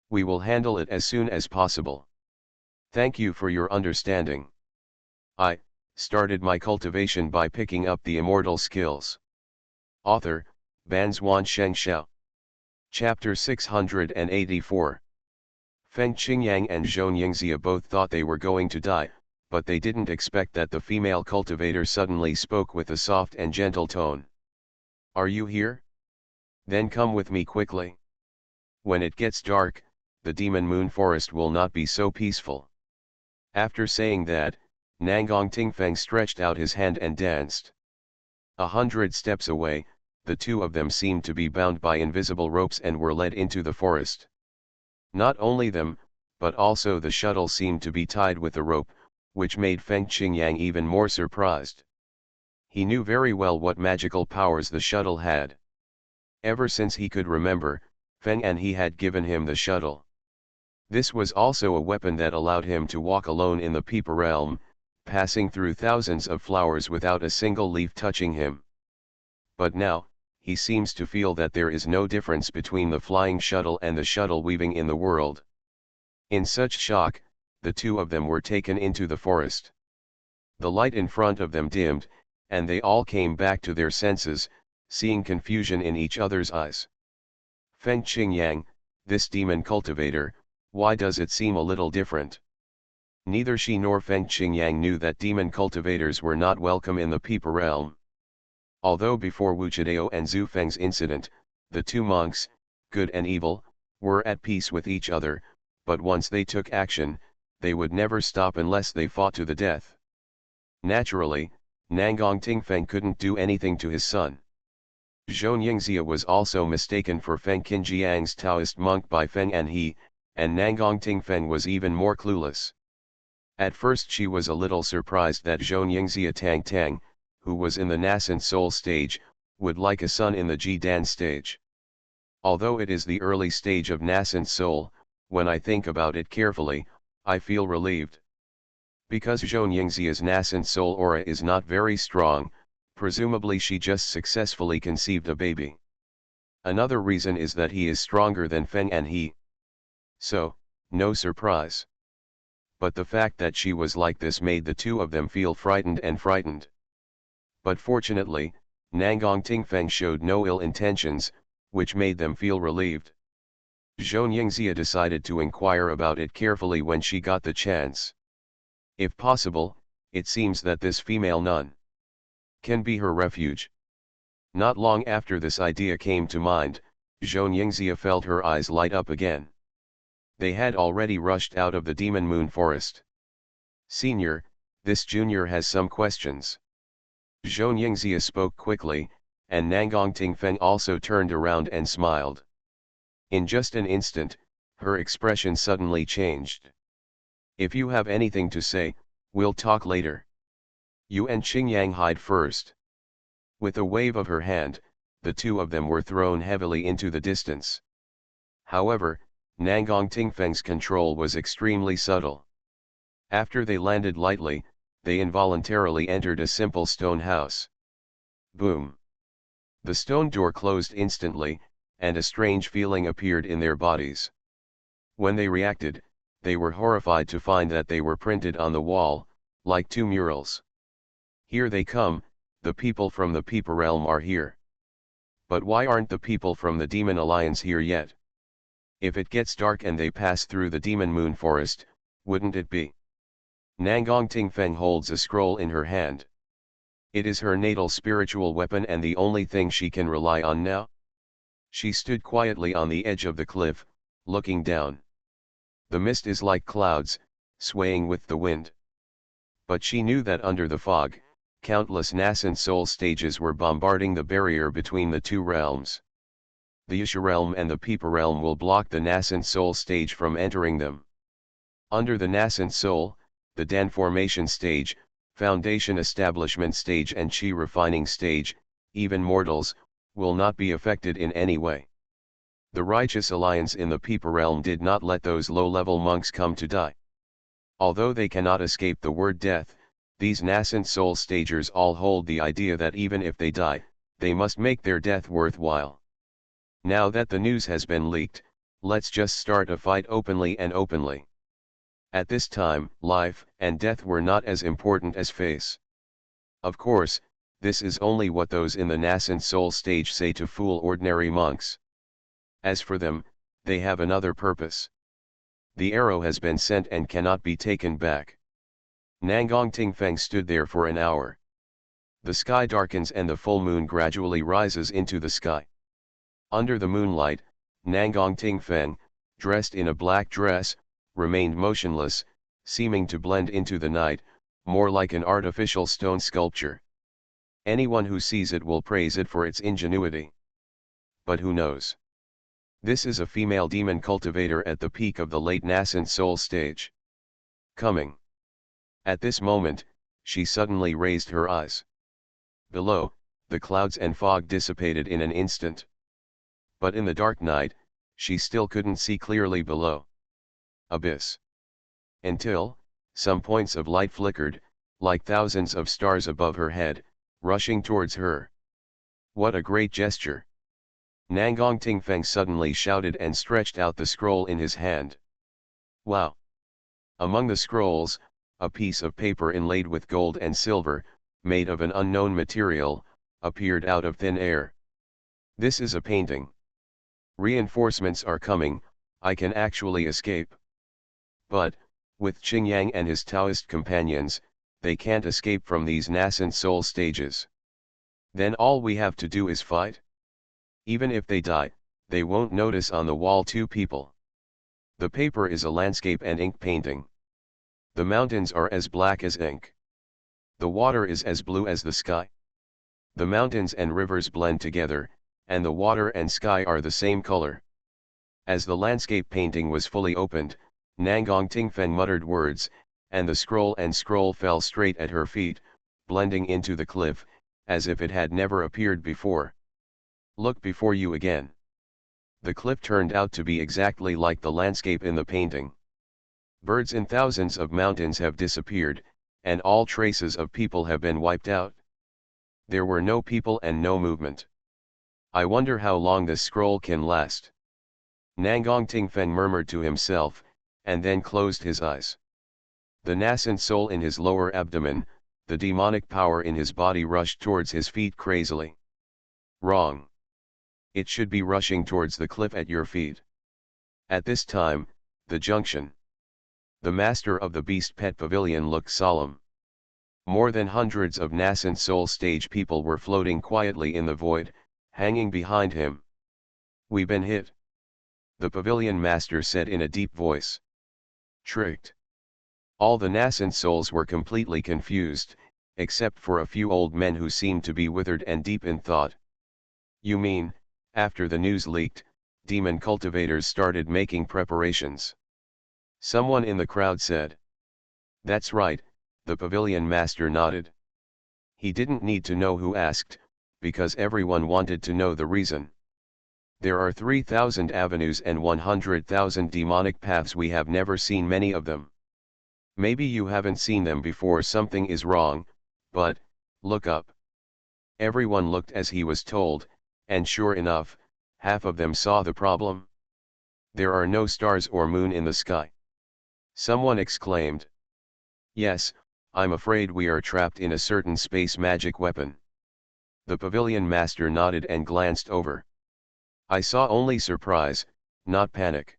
We will handle it as soon as possible. Thank you for your understanding. I started my cultivation by picking up the immortal skills. Author, Banzuan Xianxia. Chapter 684. Feng Qingyang and Xianxia both thought they were going to die, but they didn't expect that the female cultivator suddenly spoke with a soft and gentle tone. Are you here? Then come with me quickly. When it gets dark, the demon moon forest will not be so peaceful. After saying that, Nangong Tingfeng stretched out his hand and danced. 100 steps away, the two of them seemed to be bound by invisible ropes and were led into the forest. Not only them, but also the shuttle seemed to be tied with a rope, which made Feng Qingyang even more surprised. He knew very well what magical powers the shuttle had. Ever since he could remember, Feng and he had given him the shuttle. This was also a weapon that allowed him to walk alone in the Peeper realm, passing through thousands of flowers without a single leaf touching him. But now, he seems to feel that there is no difference between the flying shuttle and the shuttle weaving in the world. In such shock, the two of them were taken into the forest. The light in front of them dimmed, and they all came back to their senses, seeing confusion in each other's eyes. Feng Qingyang, this demon cultivator, why does it seem a little different? Neither she nor Feng Qingyang knew that demon cultivators were not welcome in the Peeper realm. Although before Wu Chidao and Zhu Feng's incident, the two monks, good and evil, were at peace with each other, but once they took action, they would never stop unless they fought to the death. Naturally, Nangong Tingfeng couldn't do anything to his son. Xianxia was also mistaken for Feng Qinjiang's Taoist monk by Feng and he, and Nangong Tingfeng was even more clueless. At first she was a little surprised that Xianxia Tang Tang, who was in the nascent soul stage, would like a son in the Ji-Dan stage. Although it is the early stage of nascent soul, when I think about it carefully, I feel relieved. Because Xianxia's nascent soul aura is not very strong, presumably she just successfully conceived a baby. Another reason is that he is stronger than Feng and he. So, no surprise. But the fact that she was like this made the two of them feel frightened. But fortunately, Nangong Tingfeng showed no ill intentions, which made them feel relieved. Xianxia decided to inquire about it carefully when she got the chance. If possible, it seems that this female nun can be her refuge. Not long after this idea came to mind, Xianxia felt her eyes light up again. They had already rushed out of the Demon Moon Forest. Senior, this junior has some questions. Xianxia spoke quickly, and Nangong Tingfeng also turned around and smiled. In just an instant, her expression suddenly changed. If you have anything to say, we'll talk later. You and Qingyang hide first. With a wave of her hand, the two of them were thrown heavily into the distance. However, Nangong Tingfeng's control was extremely subtle. After they landed lightly, they involuntarily entered a simple stone house. Boom! The stone door closed instantly, and a strange feeling appeared in their bodies. When they reacted, they were horrified to find that they were printed on the wall, like two murals. Here they come, the people from the Peeper realm are here. But why aren't the people from the Demon Alliance here yet? If it gets dark and they pass through the Demon Moon Forest, wouldn't it be? Nangong Tingfeng holds a scroll in her hand. It is her natal spiritual weapon and the only thing she can rely on now. She stood quietly on the edge of the cliff, looking down. The mist is like clouds, swaying with the wind. But she knew that under the fog, countless nascent soul stages were bombarding the barrier between the two realms. The Yusha realm and the Peeper realm will block the nascent soul stage from entering them. Under the nascent soul, the Dan formation stage, foundation establishment stage and Qi refining stage, even mortals, will not be affected in any way. The righteous alliance in the Peeper realm did not let those low-level monks come to die. Although they cannot escape the word death, these nascent soul stagers all hold the idea that even if they die, they must make their death worthwhile. Now that the news has been leaked, let's just start a fight openly. At this time, life and death were not as important as face. Of course, this is only what those in the nascent soul stage say to fool ordinary monks. As for them, they have another purpose. The arrow has been sent and cannot be taken back. Nangong Tingfeng stood there for an hour. The sky darkens and the full moon gradually rises into the sky. Under the moonlight, Nangong Tingfeng, dressed in a black dress, remained motionless, seeming to blend into the night, more like an artificial stone sculpture. Anyone who sees it will praise it for its ingenuity. But who knows? This is a female demon cultivator at the peak of the late nascent soul stage. Coming. At this moment, she suddenly raised her eyes. Below, the clouds and fog dissipated in an instant. But in the dark night, she still couldn't see clearly below. Abyss. Until, some points of light flickered, like thousands of stars above her head, rushing towards her. What a great gesture! Nangong Tingfeng suddenly shouted and stretched out the scroll in his hand. Wow! Among the scrolls, a piece of paper inlaid with gold and silver, made of an unknown material, appeared out of thin air. This is a painting. Reinforcements are coming, I can actually escape. But, with Qingyang and his Taoist companions, they can't escape from these nascent soul stages. Then all we have to do is fight? Even if they die, they won't notice on the wall two people. The paper is a landscape and ink painting. The mountains are as black as ink. The water is as blue as the sky. The mountains and rivers blend together, and the water and sky are the same color. As the landscape painting was fully opened, Nangong Tingfeng muttered words, and the scroll fell straight at her feet, blending into the cliff, as if it had never appeared before. Look before you again. The cliff turned out to be exactly like the landscape in the painting. Birds in thousands of mountains have disappeared, and all traces of people have been wiped out. There were no people and no movement. I wonder how long this scroll can last. Nangong Tingfeng murmured to himself, and then closed his eyes. The nascent soul in his lower abdomen, the demonic power in his body rushed towards his feet crazily. Wrong. It should be rushing towards the cliff at your feet. At this time, the junction. The master of the Beast Pet Pavilion looked solemn. More than hundreds of nascent soul stage people were floating quietly in the void, hanging behind him. We've been hit. The pavilion master said in a deep voice. Tricked. All the nascent souls were completely confused, except for a few old men who seemed to be withered and deep in thought. You mean, after the news leaked, demon cultivators started making preparations? Someone in the crowd said. That's right, the pavilion master nodded. He didn't need to know who asked, because everyone wanted to know the reason. There are 3,000 avenues and 100,000 demonic paths. We have never seen many of them. Maybe you haven't seen them before. Something is wrong, but, look up. Everyone looked as he was told, and sure enough, half of them saw the problem. There are no stars or moon in the sky. Someone exclaimed. Yes, I'm afraid we are trapped in a certain space magic weapon. The pavilion master nodded and glanced over. I saw only surprise, not panic.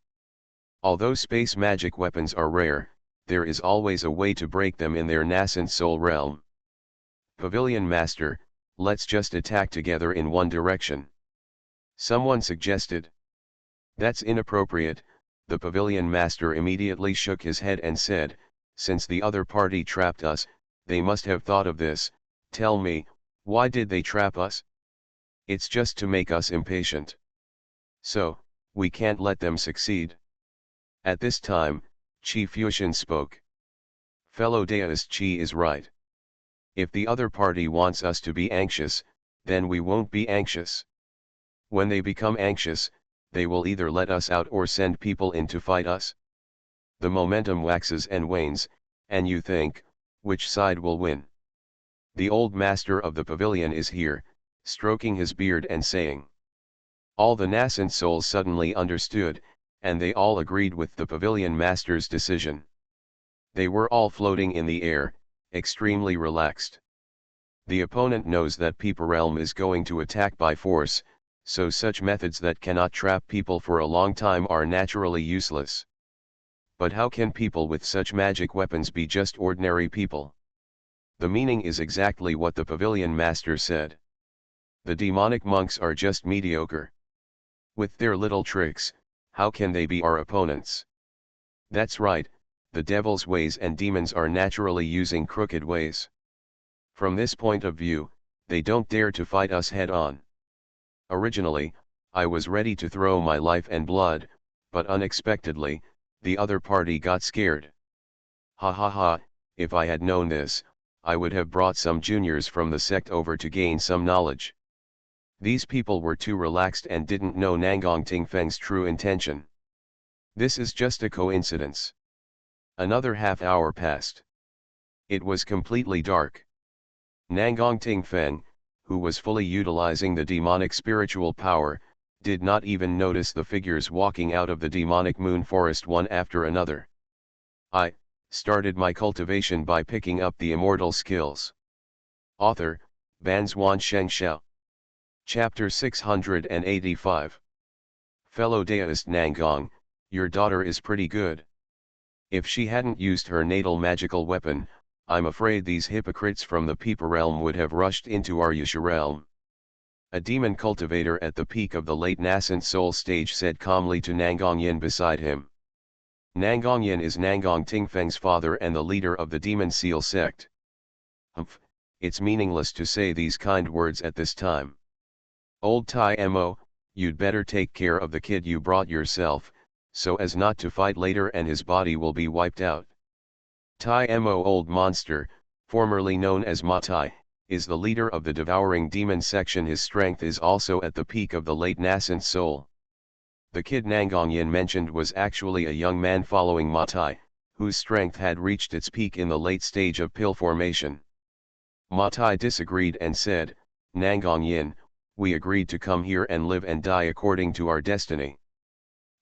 Although space magic weapons are rare, there is always a way to break them in their nascent soul realm. Pavilion master, let's just attack together in one direction. Someone suggested. That's inappropriate. The pavilion master immediately shook his head and said, since the other party trapped us, they must have thought of this. Tell me, why did they trap us? It's just to make us impatient. So, we can't let them succeed. At this time, Qi Fuxian spoke. Fellow Daoist Qi is right. If the other party wants us to be anxious, then we won't be anxious. When they become anxious, they will either let us out or send people in to fight us. The momentum waxes and wanes, and you think, which side will win? The old master of the pavilion is here, stroking his beard and saying. All the nascent souls suddenly understood, and they all agreed with the pavilion master's decision. They were all floating in the air, extremely relaxed. The opponent knows that People Realm is going to attack by force, so such methods that cannot trap people for a long time are naturally useless. But how can people with such magic weapons be just ordinary people? The meaning is exactly what the pavilion master said. The demonic monks are just mediocre. With their little tricks, how can they be our opponents? That's right, the devil's ways and demons are naturally using crooked ways. From this point of view, they don't dare to fight us head on. Originally, I was ready to throw my life and blood, but unexpectedly, the other party got scared. Ha ha ha, if I had known this, I would have brought some juniors from the sect over to gain some knowledge. These people were too relaxed and didn't know Nangong Tingfeng's true intention. This is just a coincidence. Another half hour passed. It was completely dark. Nangong Tingfeng, who was fully utilizing the demonic spiritual power, did not even notice the figures walking out of the demonic moon forest one after another. I started my cultivation by picking up the immortal skills. Author, Banzuan Xianxia. Chapter 685. Fellow Daoist Nangong, your daughter is pretty good. If she hadn't used her natal magical weapon, I'm afraid these hypocrites from the People Realm would have rushed into our Yusha realm. A demon cultivator at the peak of the late nascent soul stage said calmly to Nangong Yin beside him. Nangong Yin is Nangong Tingfeng's father and the leader of the Demon Seal sect. Humph, it's meaningless to say these kind words at this time. Old Tai Mo, you'd better take care of the kid you brought yourself, so as not to fight later and his body will be wiped out. Tai Mo Old Monster, formerly known as Ma Tai, is the leader of the devouring demon section. His strength is also at the peak of the late nascent soul. The kid Nangong Yin mentioned was actually a young man following Ma Tai, whose strength had reached its peak in the late stage of pill formation. Ma Tai disagreed and said, Nangong Yin, we agreed to come here and live and die according to our destiny.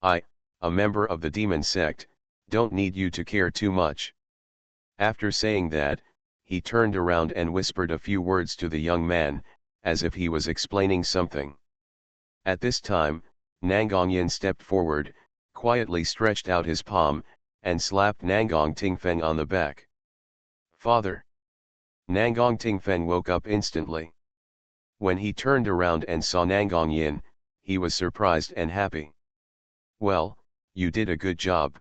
I, a member of the demon sect, don't need you to care too much. After saying that, he turned around and whispered a few words to the young man, as if he was explaining something. At this time, Nangong Yin stepped forward, quietly stretched out his palm, and slapped Nangong Tingfeng on the back. Father! Nangong Tingfeng woke up instantly. When he turned around and saw Nangong Yin, he was surprised and happy. Well, you did a good job.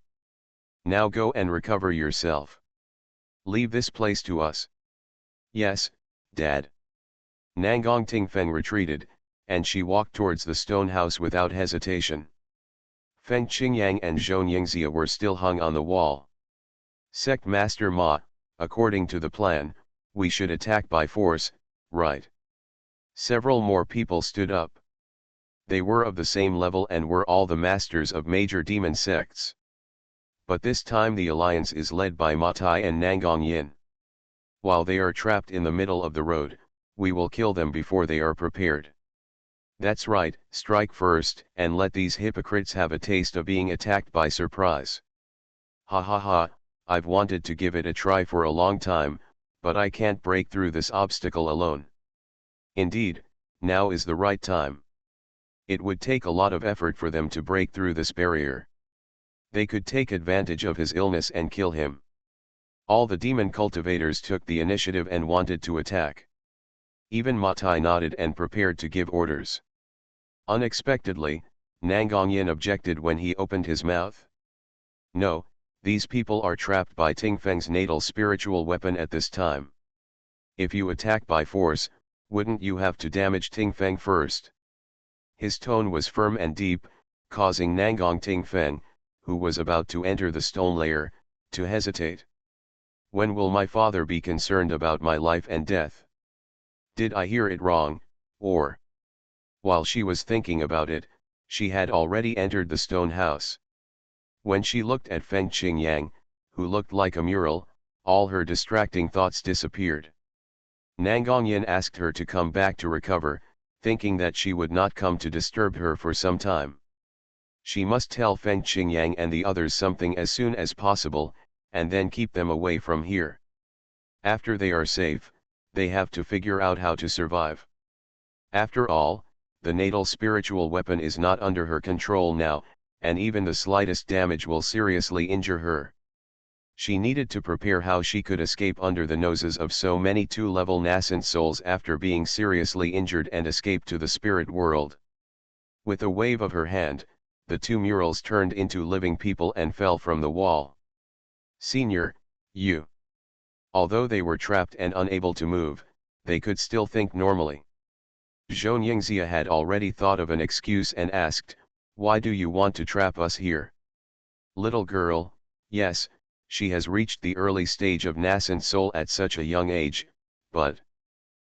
Now go and recover yourself. Leave this place to us. Yes, Dad. Nangong Tingfeng retreated, and she walked towards the stone house without hesitation. Feng Qingyang and Xianxia were still hung on the wall. Sect Master Ma, according to the plan, we should attack by force, right? Several more people stood up. They were of the same level and were all the masters of major demon sects. But this time the alliance is led by Ma Tai and Nangong Yin. While they are trapped in the middle of the road, we will kill them before they are prepared. That's right, strike first and let these hypocrites have a taste of being attacked by surprise. Ha ha ha, I've wanted to give it a try for a long time, but I can't break through this obstacle alone. Indeed, now is the right time. It would take a lot of effort for them to break through this barrier. They could take advantage of his illness and kill him. All the demon cultivators took the initiative and wanted to attack. Even Ma Tai nodded and prepared to give orders. Unexpectedly, Nangong Yin objected when he opened his mouth. No, these people are trapped by Tingfeng's natal spiritual weapon at this time. If you attack by force, wouldn't you have to damage Tingfeng first? His tone was firm and deep, causing Nangong Tingfeng, who was about to enter the stone layer, to hesitate. When will my father be concerned about my life and death? Did I hear it wrong, or? While she was thinking about it, she had already entered the stone house. When she looked at Feng Qingyang, who looked like a mural, all her distracting thoughts disappeared. Nangong Yin asked her to come back to recover, thinking that she would not come to disturb her for some time. She must tell Feng Qingyang and the others something as soon as possible, and then keep them away from here. After they are safe, they have to figure out how to survive. After all, the natal spiritual weapon is not under her control now, and even the slightest damage will seriously injure her. She needed to prepare how she could escape under the noses of so many two-level nascent souls after being seriously injured and escape to the spirit world. With a wave of her hand, the two murals turned into living people and fell from the wall. Senior, you. Although they were trapped and unable to move, they could still think normally. Xianxia had already thought of an excuse and asked, "Why do you want to trap us here?" Little girl, yes, she has reached the early stage of nascent soul at such a young age, but...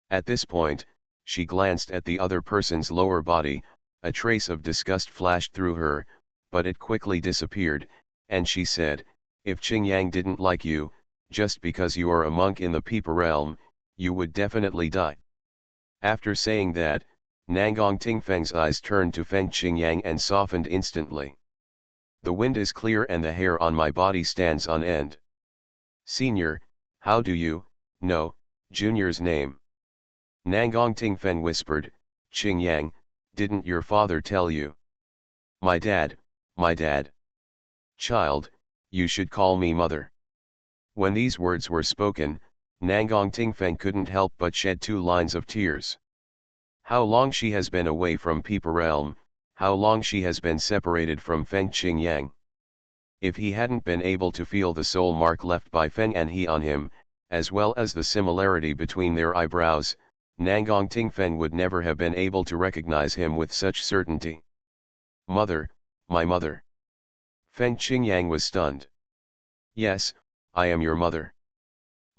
At this point, she glanced at the other person's lower body, a trace of disgust flashed through her, but it quickly disappeared, and she said, "If Qingyang didn't like you, just because you are a monk in the Peeper realm, you would definitely die." After saying that, Nangong Tingfeng's eyes turned to Feng Qingyang and softened instantly. "The wind is clear and the hair on my body stands on end. Senior, how do you know Junior's name?" Nangong Tingfeng whispered, "Qingyang, didn't your father tell you?" My dad. Child, you should call me mother." When these words were spoken, Nangong Tingfeng couldn't help but shed 2 lines of tears. How long she has been away from Peeper realm, how long she has been separated from Feng Qingyang. If he hadn't been able to feel the soul mark left by Feng and he on him, as well as the similarity between their eyebrows, Nangong Tingfeng would never have been able to recognize him with such certainty. "Mother, my mother." Feng Qingyang was stunned. "Yes, I am your mother.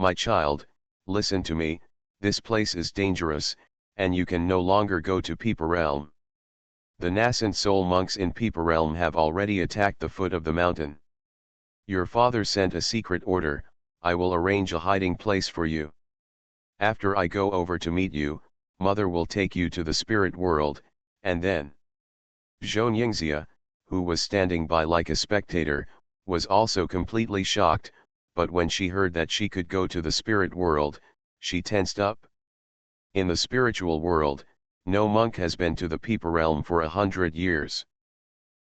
My child, listen to me, this place is dangerous, and you can no longer go to Peeper realm. The nascent soul monks in Peeper realm have already attacked the foot of the mountain. Your father sent a secret order, I will arrange a hiding place for you. After I go over to meet you, mother will take you to the spirit world, and then..." Xianxia, who was standing by like a spectator, was also completely shocked, but when she heard that she could go to the spirit world, she tensed up. In the spiritual world, no monk has been to the Peeper realm for 100 years.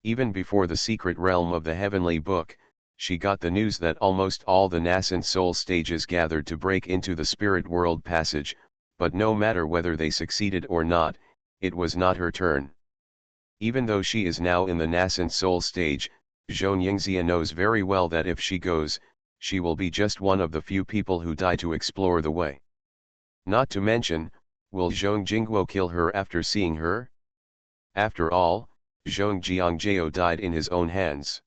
Even before the secret realm of the heavenly book, she got the news that almost all the nascent soul stages gathered to break into the spirit world passage, but no matter whether they succeeded or not, it was not her turn. Even though she is now in the nascent soul stage, Xianxia knows very well that if she goes, she will be just one of the few people who die to explore the way. Not to mention, will Zhong Jingguo kill her after seeing her? After all, Zhong Jiangjao died in his own hands.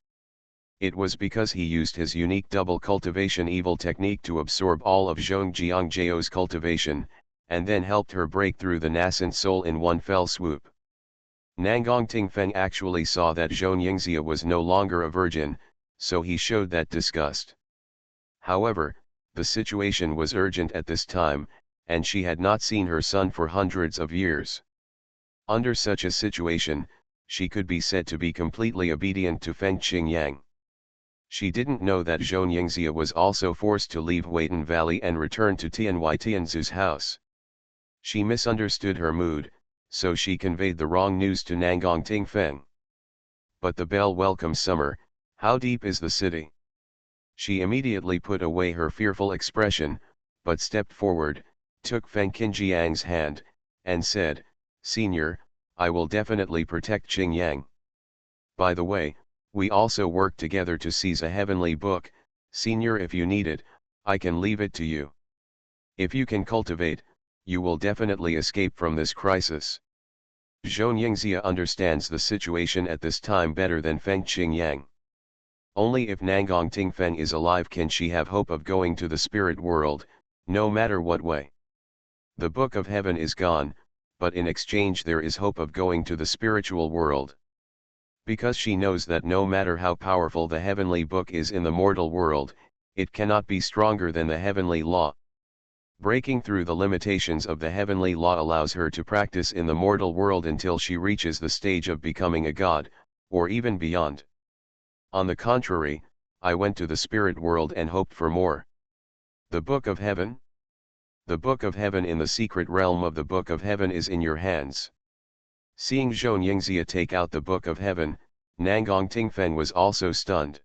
It was because he used his unique double cultivation evil technique to absorb all of Zhong Jiangjao's cultivation, and then helped her break through the nascent soul in one fell swoop. Nangong Tingfeng actually saw that Xianxia was no longer a virgin, so he showed that disgust. However, the situation was urgent at this time, and she had not seen her son for hundreds of years. Under such a situation, she could be said to be completely obedient to Feng Qingyang. She didn't know that Xianxia was also forced to leave Huitan Valley and return to Tianhui Tianzu's house. She misunderstood her mood, so she conveyed the wrong news to Nangong Tingfeng. "But the bell welcomes summer, how deep is the city?" She immediately put away her fearful expression, but stepped forward, took Feng Qinjiang's hand, and said, "Senior, I will definitely protect Qingyang. By the way, we also work together to seize a heavenly book. Senior, if you need it, I can leave it to you. If you can cultivate, you will definitely escape from this crisis." Xianxia understands the situation at this time better than Feng Qingyang. Only if Nangong Tingfeng is alive can she have hope of going to the spirit world, no matter what way. The book of heaven is gone, but in exchange there is hope of going to the spiritual world. Because she knows that no matter how powerful the heavenly book is in the mortal world, it cannot be stronger than the heavenly law. Breaking through the limitations of the heavenly law allows her to practice in the mortal world until she reaches the stage of becoming a god, or even beyond. On the contrary, I went to the spirit world and hoped for more. The Book of Heaven? The Book of Heaven in the secret realm of the Book of Heaven is in your hands. Seeing Xianxia take out the Book of Heaven, Nangong Tingfeng was also stunned.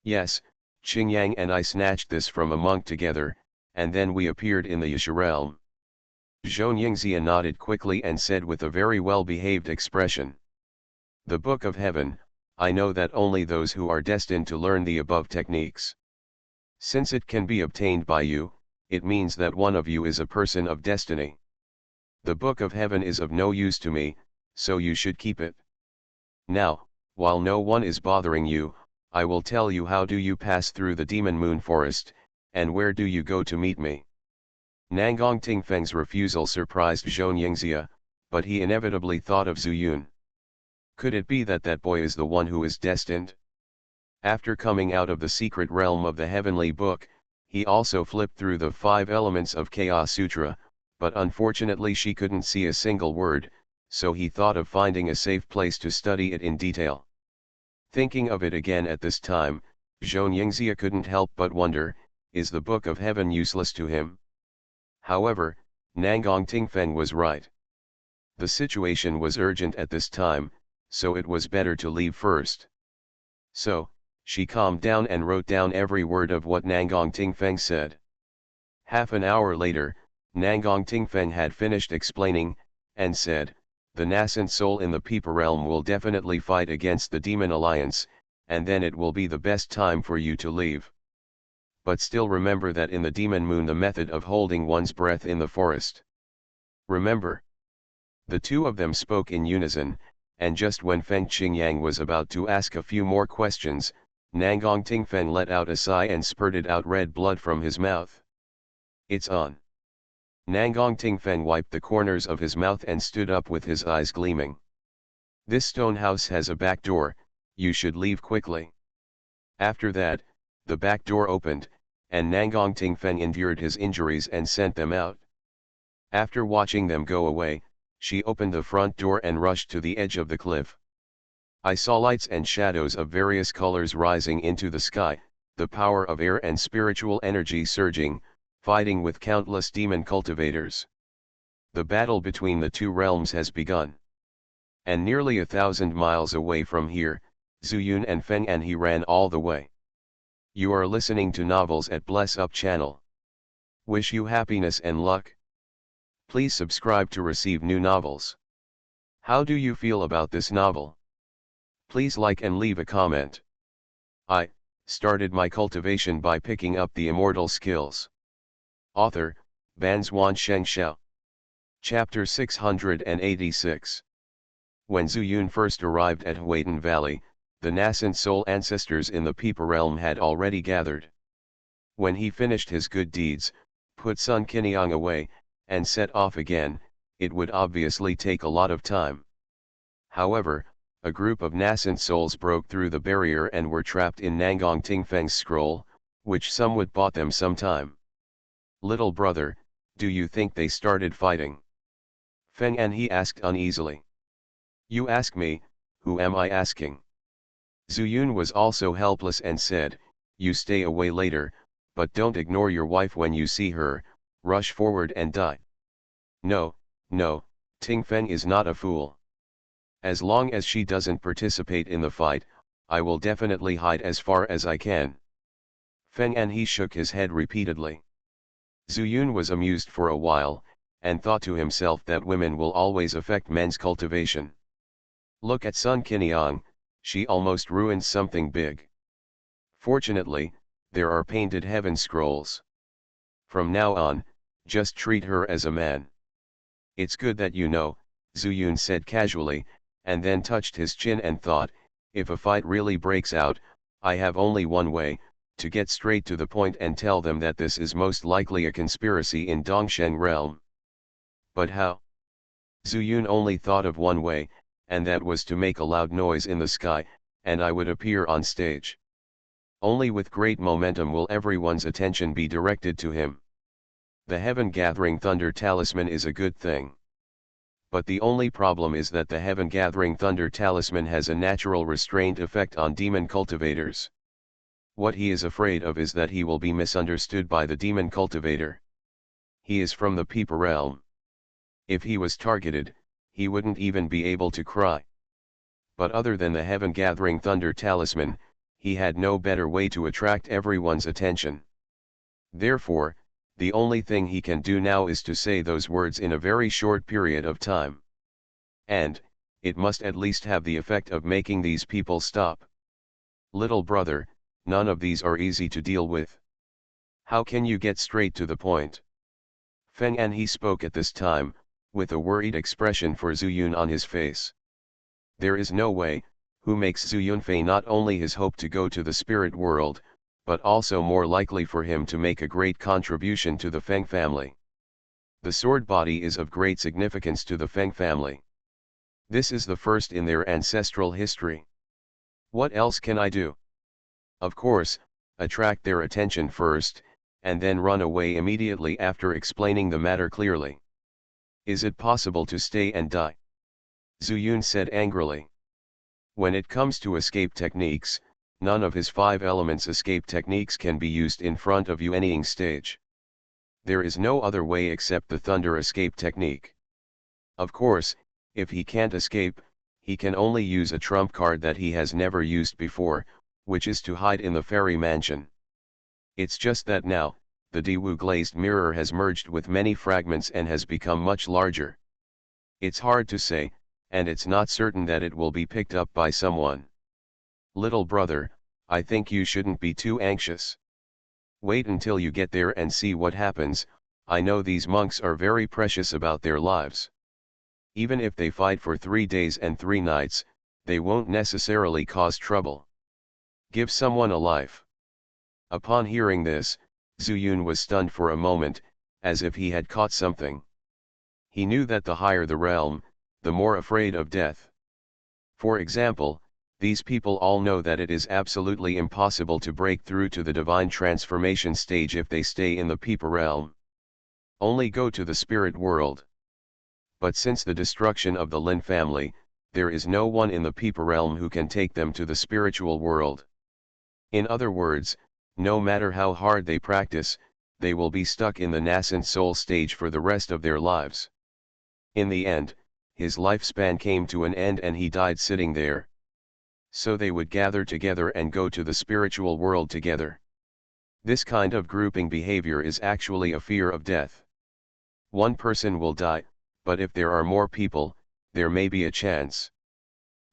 Yes, Qingyang and I snatched this from a monk together, and then we appeared in the Yasha realm. Xianxia nodded quickly and said with a very well-behaved expression. The Book of Heaven, I know that only those who are destined to learn the above techniques. Since it can be obtained by you, it means that one of you is a person of destiny. The Book of Heaven is of no use to me, so you should keep it. Now, while no one is bothering you, I will tell you how do you pass through the Demon Moon Forest, and where do you go to meet me. Nangong Tingfeng's refusal surprised Xianxia, but he inevitably thought of Zuyun. Could it be that that boy is the one who is destined? After coming out of the secret realm of the heavenly book, he also flipped through the 5 elements of Chaos Sutra, but unfortunately she couldn't see a single word, so he thought of finding a safe place to study it in detail. Thinking of it again at this time, Xianxia couldn't help but wonder, is the Book of Heaven useless to him? However, Nangong Tingfeng was right. The situation was urgent at this time, so it was better to leave first. So, she calmed down and wrote down every word of what Nangong Tingfeng said. Half an hour later, Nangong Tingfeng had finished explaining, and said, the nascent soul in the Peepa realm will definitely fight against the Demon Alliance, and then it will be the best time for you to leave. But still remember that in the Demon Moon the method of holding one's breath in the forest. Remember. The two of them spoke in unison, and just when Feng Qingyang was about to ask a few more questions, Nangong Tingfeng let out a sigh and spurted out red blood from his mouth. It's on. Nangong Tingfeng wiped the corners of his mouth and stood up with his eyes gleaming. This stone house has a back door, you should leave quickly. After that, the back door opened, and Nangong Tingfeng endured his injuries and sent them out. After watching them go away, she opened the front door and rushed to the edge of the cliff. I saw lights and shadows of various colors rising into the sky, the power of air and spiritual energy surging, fighting with countless demon cultivators. The battle between the two realms has begun. And nearly 1,000 miles away from here, Zuyun and Feng and he ran all the way. You are listening to Novels at Bless Up channel. Wish you happiness and luck. Please subscribe to receive new novels. How do you feel about this novel? Please like and leave a comment. I started my cultivation by picking up the immortal skills. Author, Banzuan Xianxia. Chapter 686. When Zuyun first arrived at Huaytan Valley, the nascent soul ancestors in the Peepa realm had already gathered. When he finished his good deeds, put Sun Qiniang away, and set off again, it would obviously take a lot of time. However, a group of nascent souls broke through the barrier and were trapped in Nangong Tingfeng's scroll, which somewhat bought them some time. Little brother, do you think they started fighting? Feng and he asked uneasily. You ask me, who am I asking? Zuyun was also helpless and said, you stay away later, but don't ignore your wife when you see her, rush forward and die. No, no, Tingfeng is not a fool. As long as she doesn't participate in the fight, I will definitely hide as far as I can. Feng and he shook his head repeatedly. Zuyun was amused for a while, and thought to himself that women will always affect men's cultivation. Look at Sun Qiniang, she almost ruined something big. Fortunately, there are painted heaven scrolls. From now on, just treat her as a man. It's good that you know, Zuyun said casually, and then touched his chin and thought, if a fight really breaks out, I have only one way, to get straight to the point and tell them that this is most likely a conspiracy in Dongsheng realm. But how? Zuyun only thought of one way, and that was to make a loud noise in the sky, and I would appear on stage. Only with great momentum will everyone's attention be directed to him. The heaven-gathering thunder talisman is a good thing. But the only problem is that the heaven-gathering thunder talisman has a natural restraint effect on demon cultivators. What he is afraid of is that he will be misunderstood by the demon cultivator. He is from the Peeper realm. If he was targeted, he wouldn't even be able to cry. But other than the heaven-gathering thunder talisman, he had no better way to attract everyone's attention. Therefore, the only thing he can do now is to say those words in a very short period of time. And, it must at least have the effect of making these people stop. Little brother, none of these are easy to deal with. How can you get straight to the point? Feng Anhe spoke at this time, with a worried expression for Zhu Yun on his face. There is no way, who makes Zhu Yunfei not only his hope to go to the spirit world, but also more likely for him to make a great contribution to the Feng family. The sword body is of great significance to the Feng family. This is the first in their ancestral history. What else can I do? Of course, attract their attention first, and then run away immediately after explaining the matter clearly. Is it possible to stay and die? Zhu Yun said angrily. When it comes to escape techniques, none of his 5 elements escape techniques can be used in front of Yuanying stage. There is no other way except the thunder escape technique. Of course, if he can't escape, he can only use a trump card that he has never used before, which is to hide in the fairy mansion. It's just that now, the Diwu glazed mirror has merged with many fragments and has become much larger. It's hard to say, and it's not certain that it will be picked up by someone. Little brother, I think you shouldn't be too anxious. Wait until you get there and see what happens. I know these monks are very precious about their lives. Even if they fight for 3 days and 3 nights, they won't necessarily cause trouble. Give someone a life. Upon hearing this, Zhu Yun was stunned for a moment, as if he had caught something. He knew that the higher the realm, the more afraid of death. For example, these people all know that it is absolutely impossible to break through to the divine transformation stage if they stay in the Peeper realm. Only go to the spirit world. But since the destruction of the Lin family, there is no one in the Peeper realm who can take them to the spiritual world. In other words, no matter how hard they practice, they will be stuck in the nascent soul stage for the rest of their lives. In the end, his lifespan came to an end and he died sitting there. So they would gather together and go to the spiritual world together. This kind of grouping behavior is actually a fear of death. One person will die, but if there are more people, there may be a chance.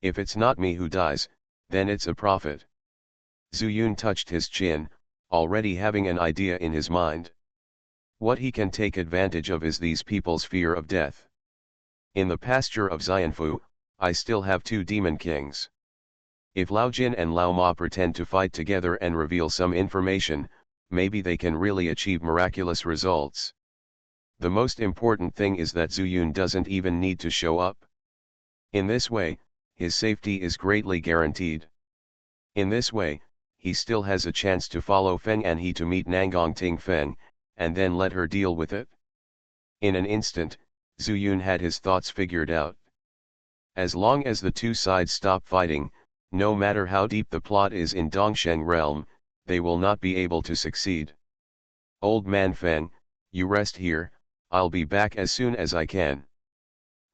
If it's not me who dies, then it's a prophet. Zhu Yun touched his chin, already having an idea in his mind. What he can take advantage of is these people's fear of death. In the pasture of Xianfu, I still have 2 demon kings. If Lao Jin and Lao Ma pretend to fight together and reveal some information, maybe they can really achieve miraculous results. The most important thing is that Zhu Yun doesn't even need to show up. In this way, his safety is greatly guaranteed. In this way, he still has a chance to follow Feng Anhe to meet Nangong Ting Feng, and then let her deal with it. In an instant, Zhu Yun had his thoughts figured out. As long as the 2 sides stop fighting, no matter how deep the plot is in Dongsheng realm, they will not be able to succeed. Old man Feng, you rest here, I'll be back as soon as I can.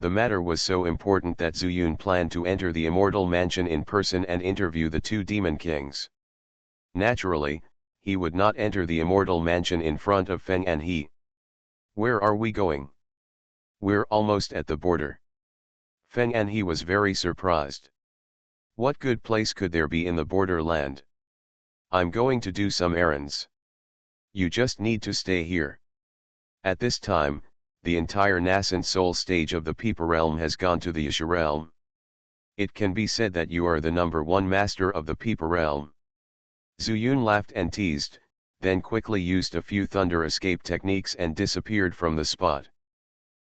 The matter was so important that Zhu Yun planned to enter the immortal mansion in person and interview the 2 demon kings. Naturally, he would not enter the immortal mansion in front of Feng Anhe. Where are we going? We're almost at the border. Feng Anhe was very surprised. What good place could there be in the borderland? I'm going to do some errands. You just need to stay here. At this time, the entire nascent soul stage of the Peeper realm has gone to the Yasha realm. It can be said that you are the #1 master of the Peeper realm. Zhu Yun laughed and teased, then quickly used a few thunder escape techniques and disappeared from the spot.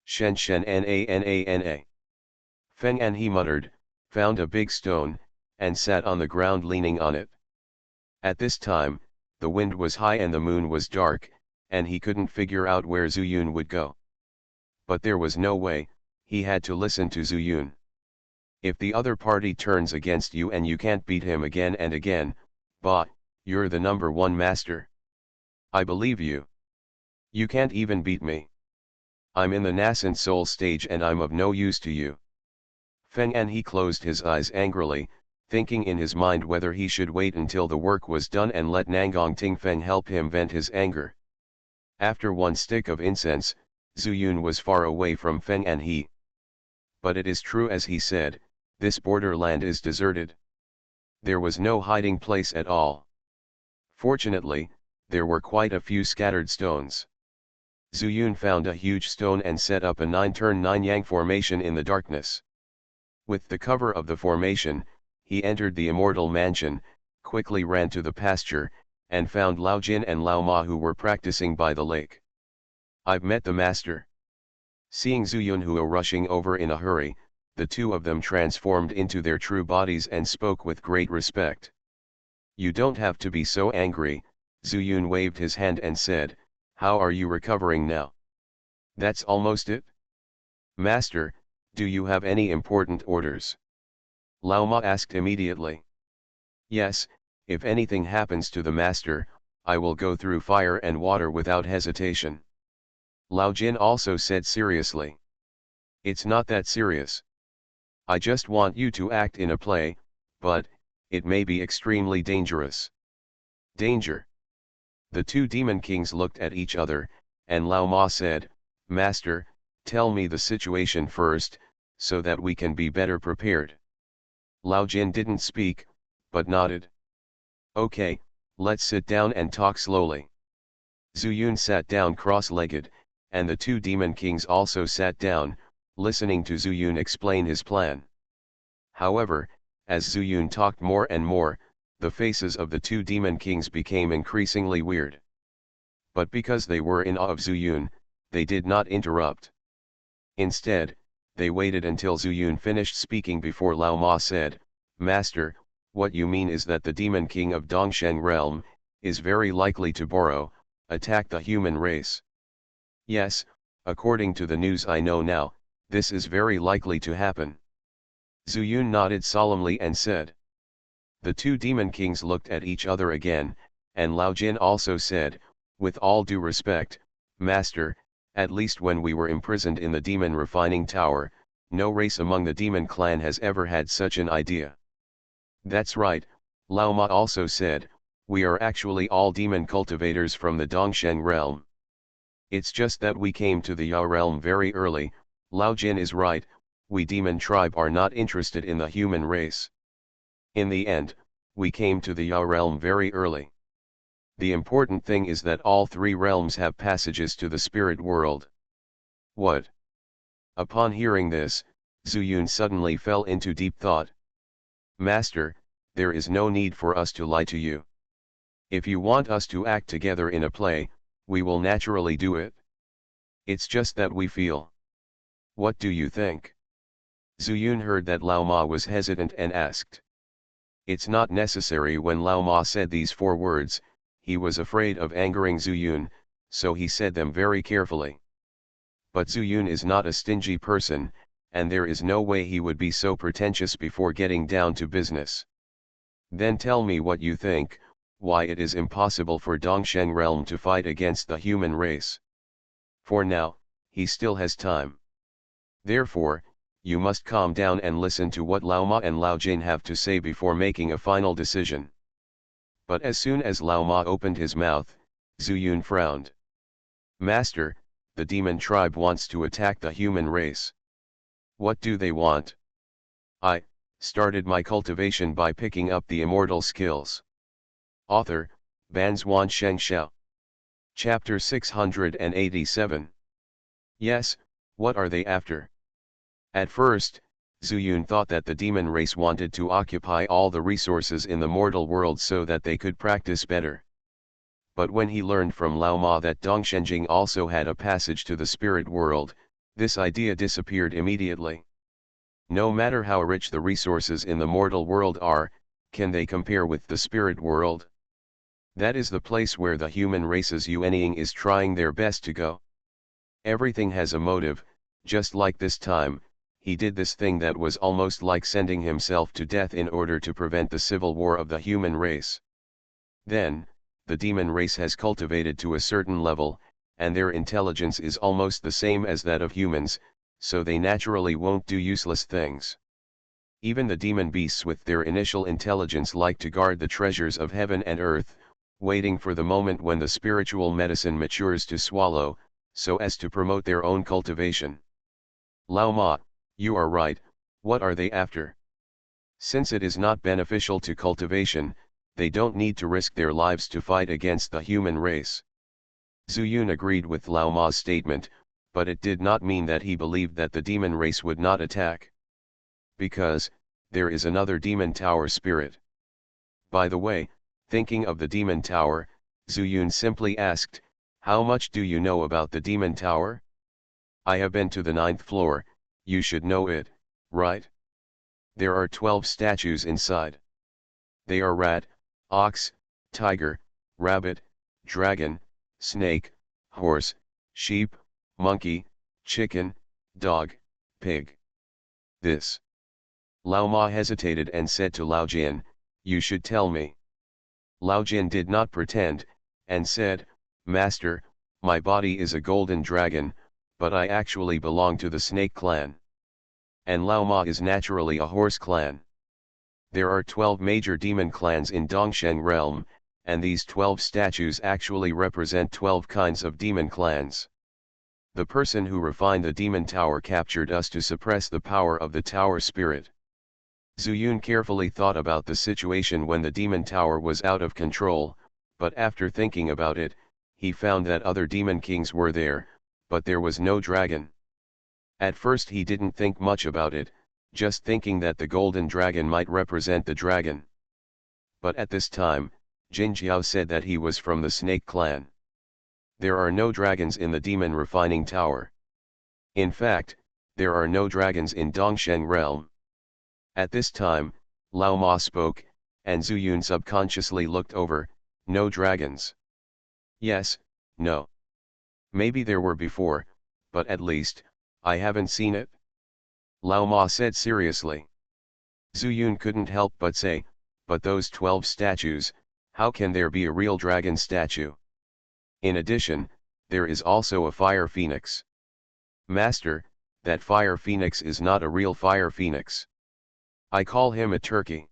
Xianxia na. Feng Anhe muttered, found a big stone, and sat on the ground leaning on it. At this time, the wind was high and the moon was dark, and he couldn't figure out where Zhu Yun would go. But there was no way, he had to listen to Zhu Yun. If the other party turns against you and you can't beat him again and again, bah, You're the #1 master. I believe you. You can't even beat me. I'm in the nascent soul stage and I'm of no use to you. Feng Anhe closed his eyes angrily, thinking in his mind whether he should wait until the work was done and let Nangong Tingfeng help him vent his anger. After one stick of incense, Zuyun was far away from Feng Anhe. But it is true as he said, this borderland is deserted. There was no hiding place at all. Fortunately, there were quite a few scattered stones. Zuyun found a huge stone and set up a 9-turn 9-yang formation in the darkness. With the cover of the formation, he entered the immortal mansion, quickly ran to the pasture, and found Lao Jin and Lao Ma who were practicing by the lake. I've met the master. Seeing Zuyun Huo rushing over in a hurry, the two of them transformed into their true bodies and spoke with great respect. You don't have to be so angry, Zuyun waved his hand and said, how are you recovering now? That's almost it? Master, do you have any important orders? Lao Ma asked immediately. Yes, if anything happens to the master, I will go through fire and water without hesitation. Lao Jin also said seriously. It's not that serious. I just want you to act in a play, but, it may be extremely dangerous. Danger. The two demon kings looked at each other, and Lao Ma said, Master, tell me the situation first, so that we can be better prepared. Lao Jin didn't speak, but nodded. Okay, let's sit down and talk slowly. Zuyun sat down cross-legged, and the two demon kings also sat down, listening to Zuyun explain his plan. However, as Zuyun talked more and more, the faces of the two demon kings became increasingly weird. But because they were in awe of Zuyun, they did not interrupt. Instead, they waited until Zuyun finished speaking before Lao Ma said, Master, what you mean is that the demon king of Dongsheng realm, is very likely to attack the human race. Yes, according to the news I know now, this is very likely to happen. Zuyun nodded solemnly and said. The two demon kings looked at each other again, and Lao Jin also said, with all due respect, Master, at least when we were imprisoned in the demon refining tower, no race among the demon clan has ever had such an idea. That's right, Lao Ma also said, we are actually all demon cultivators from the Dongsheng realm. It's just that we came to the Yao realm very early. Lao Jin is right, we demon tribe are not interested in the human race. In the end, we came to the Yao realm very early. The important thing is that all three realms have passages to the spirit world. What? Upon hearing this, Zuyun suddenly fell into deep thought. Master, there is no need for us to lie to you. If you want us to act together in a play, we will naturally do it. It's just that we feel. What do you think? Zuyun heard that Lao Ma was hesitant and asked. It's not necessary. When Lao Ma said these 4 words, he was afraid of angering Zuyun, so he said them very carefully. But Zuyun is not a stingy person, and there is no way he would be so pretentious before getting down to business. Then tell me what you think, why it is impossible for Dongsheng realm to fight against the human race. For now, he still has time. Therefore, you must calm down and listen to what Lao Ma and Lao Jin have to say before making a final decision. But as soon as Lao Ma opened his mouth, Zuyun frowned. Master, the demon tribe wants to attack the human race. What do they want? I started my cultivation by picking up the immortal skills. Author, Banzhuan Xianxia. Chapter 687. Yes, what are they after? At first, Zuyun thought that the demon race wanted to occupy all the resources in the mortal world so that they could practice better. But when he learned from Lao Ma that Dongshenjing also had a passage to the spirit world, this idea disappeared immediately. No matter how rich the resources in the mortal world are, can they compare with the spirit world? That is the place where the human race's Yuanying is trying their best to go. Everything has a motive, just like this time, he did this thing that was almost like sending himself to death in order to prevent the civil war of the human race. Then, the demon race has cultivated to a certain level, and their intelligence is almost the same as that of humans, so they naturally won't do useless things. Even the demon beasts with their initial intelligence like to guard the treasures of heaven and earth, waiting for the moment when the spiritual medicine matures to swallow, so as to promote their own cultivation. Lao Ma, you are right, what are they after? Since it is not beneficial to cultivation, they don't need to risk their lives to fight against the human race. Zuyun agreed with Lao Ma's statement, but it did not mean that he believed that the demon race would not attack. Because, there is another demon tower spirit. By the way, thinking of the demon tower, Zuyun simply asked, how much do you know about the demon tower? I have been to the 9th floor, you should know it, right? There are 12 statues inside. They are rat, ox, tiger, rabbit, dragon, snake, horse, sheep, monkey, chicken, dog, pig. This. Lao Ma hesitated and said to Lao Jin, you should tell me. Lao Jin did not pretend, and said, Master, my body is a golden dragon, but I actually belong to the snake clan. And Lao Ma is naturally a horse clan. There are 12 major demon clans in Dongsheng realm, and these 12 statues actually represent 12 kinds of demon clans. The person who refined the demon tower captured us to suppress the power of the tower spirit. Zuyun carefully thought about the situation when the demon tower was out of control, but after thinking about it, he found that other demon kings were there, but there was no dragon. At first he didn't think much about it, just thinking that the golden dragon might represent the dragon. But at this time, Jin Jiao said that he was from the snake clan. There are no dragons in the demon refining tower. In fact, there are no dragons in Dongsheng realm. At this time, Lao Ma spoke, and Zuyun subconsciously looked over, no dragons. Yes, no. Maybe there were before, but at least, I haven't seen it. Lao Ma said seriously. Zuyun couldn't help but say, but those 12 statues, how can there be a real dragon statue? In addition, there is also a fire phoenix. Master, that fire phoenix is not a real fire phoenix. I call him a turkey.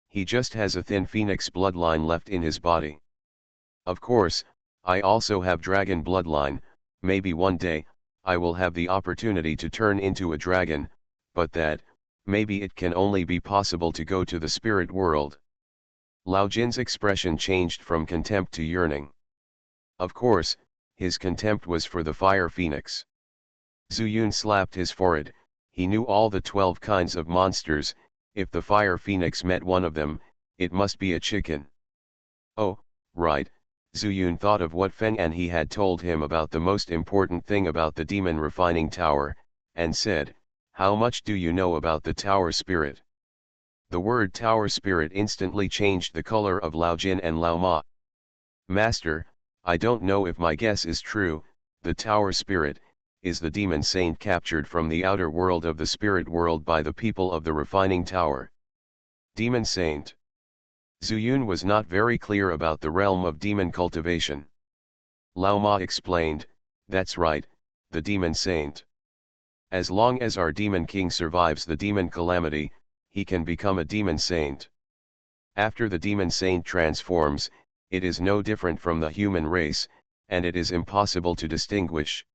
He just has a thin phoenix bloodline left in his body. Of course, I also have dragon bloodline, maybe one day, I will have the opportunity to turn into a dragon, but that, maybe it can only be possible to go to the spirit world. Lao Jin's expression changed from contempt to yearning. Of course, his contempt was for the fire phoenix. Zuyun slapped his forehead, he knew all the 12 kinds of monsters, if the fire phoenix met one of them, it must be a chicken. Oh, right, Zuyun thought of what Feng and he had told him about the most important thing about the demon refining tower, and said, how much do you know about the tower spirit? The word tower spirit instantly changed the color of Lao Jin and Lao Ma. Master, I don't know if my guess is true, the tower spirit is the demon saint captured from the outer world of the spirit world by the people of the refining tower. Demon saint. Zuyun was not very clear about the realm of demon cultivation. Lao Ma explained, that's right, the demon saint. As long as our demon king survives the demon calamity, he can become a demon saint. After the demon saint transforms, it is no different from the human race, and it is impossible to distinguish.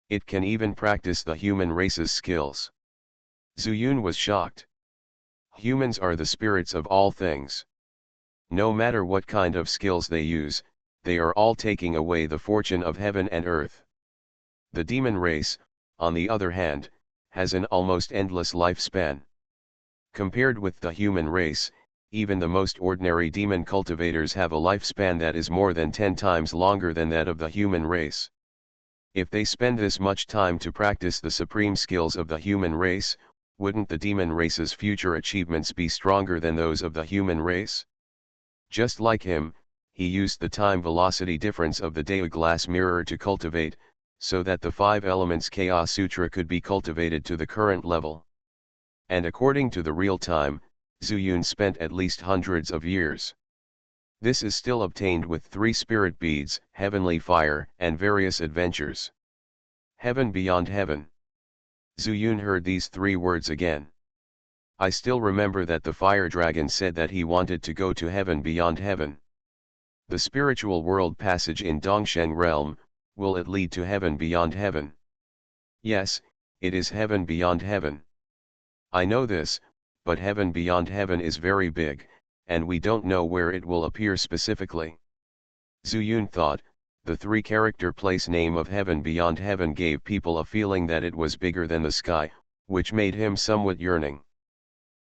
It can even practice the human race's skills. Zuyun was shocked. Humans are the spirits of all things. No matter what kind of skills they use, they are all taking away the fortune of heaven and earth. The demon race, on the other hand, has an almost endless lifespan. Compared with the human race, even the most ordinary demon cultivators have a lifespan that is more than 10 times longer than that of the human race. If they spend this much time to practice the supreme skills of the human race, wouldn't the demon race's future achievements be stronger than those of the human race? Just like him, he used the time-velocity difference of the Dao glass mirror to cultivate, so that the 5 elements Chaos Sutra could be cultivated to the current level. And according to the real time, Zuyun spent at least hundreds of years. This is still obtained with 3 spirit beads, heavenly fire, and various adventures. Heaven beyond heaven. Zuyun heard these 3 words again. I still remember that the fire dragon said that he wanted to go to heaven beyond heaven. The spiritual world passage in Dongsheng realm, will it lead to heaven beyond heaven? Yes, it is heaven beyond heaven. I know this, but heaven beyond heaven is very big, and we don't know where it will appear specifically. Zuyun thought, the 3-character place name of heaven beyond heaven gave people a feeling that it was bigger than the sky, which made him somewhat yearning.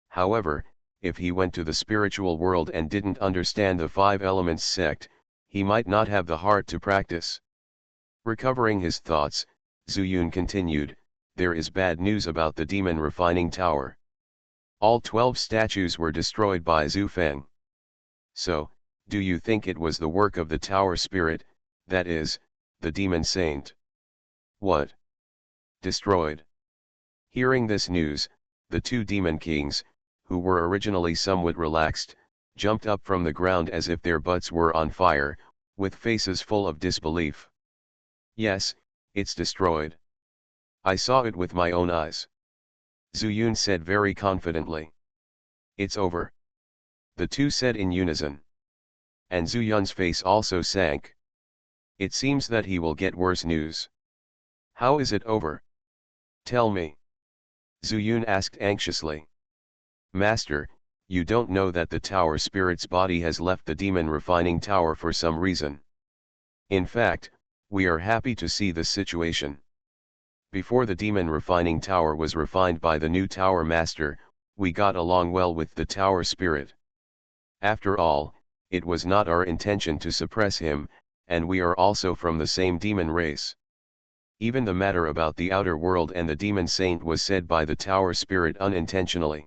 However, if he went to the spiritual world and didn't understand the 5 elements sect, he might not have the heart to practice. Recovering his thoughts, Zuyun continued, there is bad news about the demon refining tower. All 12 statues were destroyed by Zhu Feng. So, do you think it was the work of the tower spirit, that is, the demon saint? What? Destroyed? Hearing this news, the 2 demon kings, who were originally somewhat relaxed, jumped up from the ground as if their butts were on fire, with faces full of disbelief. Yes, it's destroyed. I saw it with my own eyes. Zuyun said very confidently. It's over. The 2 said in unison. And Zuyun's face also sank. It seems that he will get worse news. How is it over? Tell me. Zuyun asked anxiously. Master, you don't know that the tower spirit's body has left the demon refining tower for some reason. In fact, we are happy to see this situation. Before the demon refining tower was refined by the new tower master, we got along well with the tower spirit. After all, it was not our intention to suppress him, and we are also from the same demon race. Even the matter about the outer world and the demon saint was said by the tower spirit unintentionally.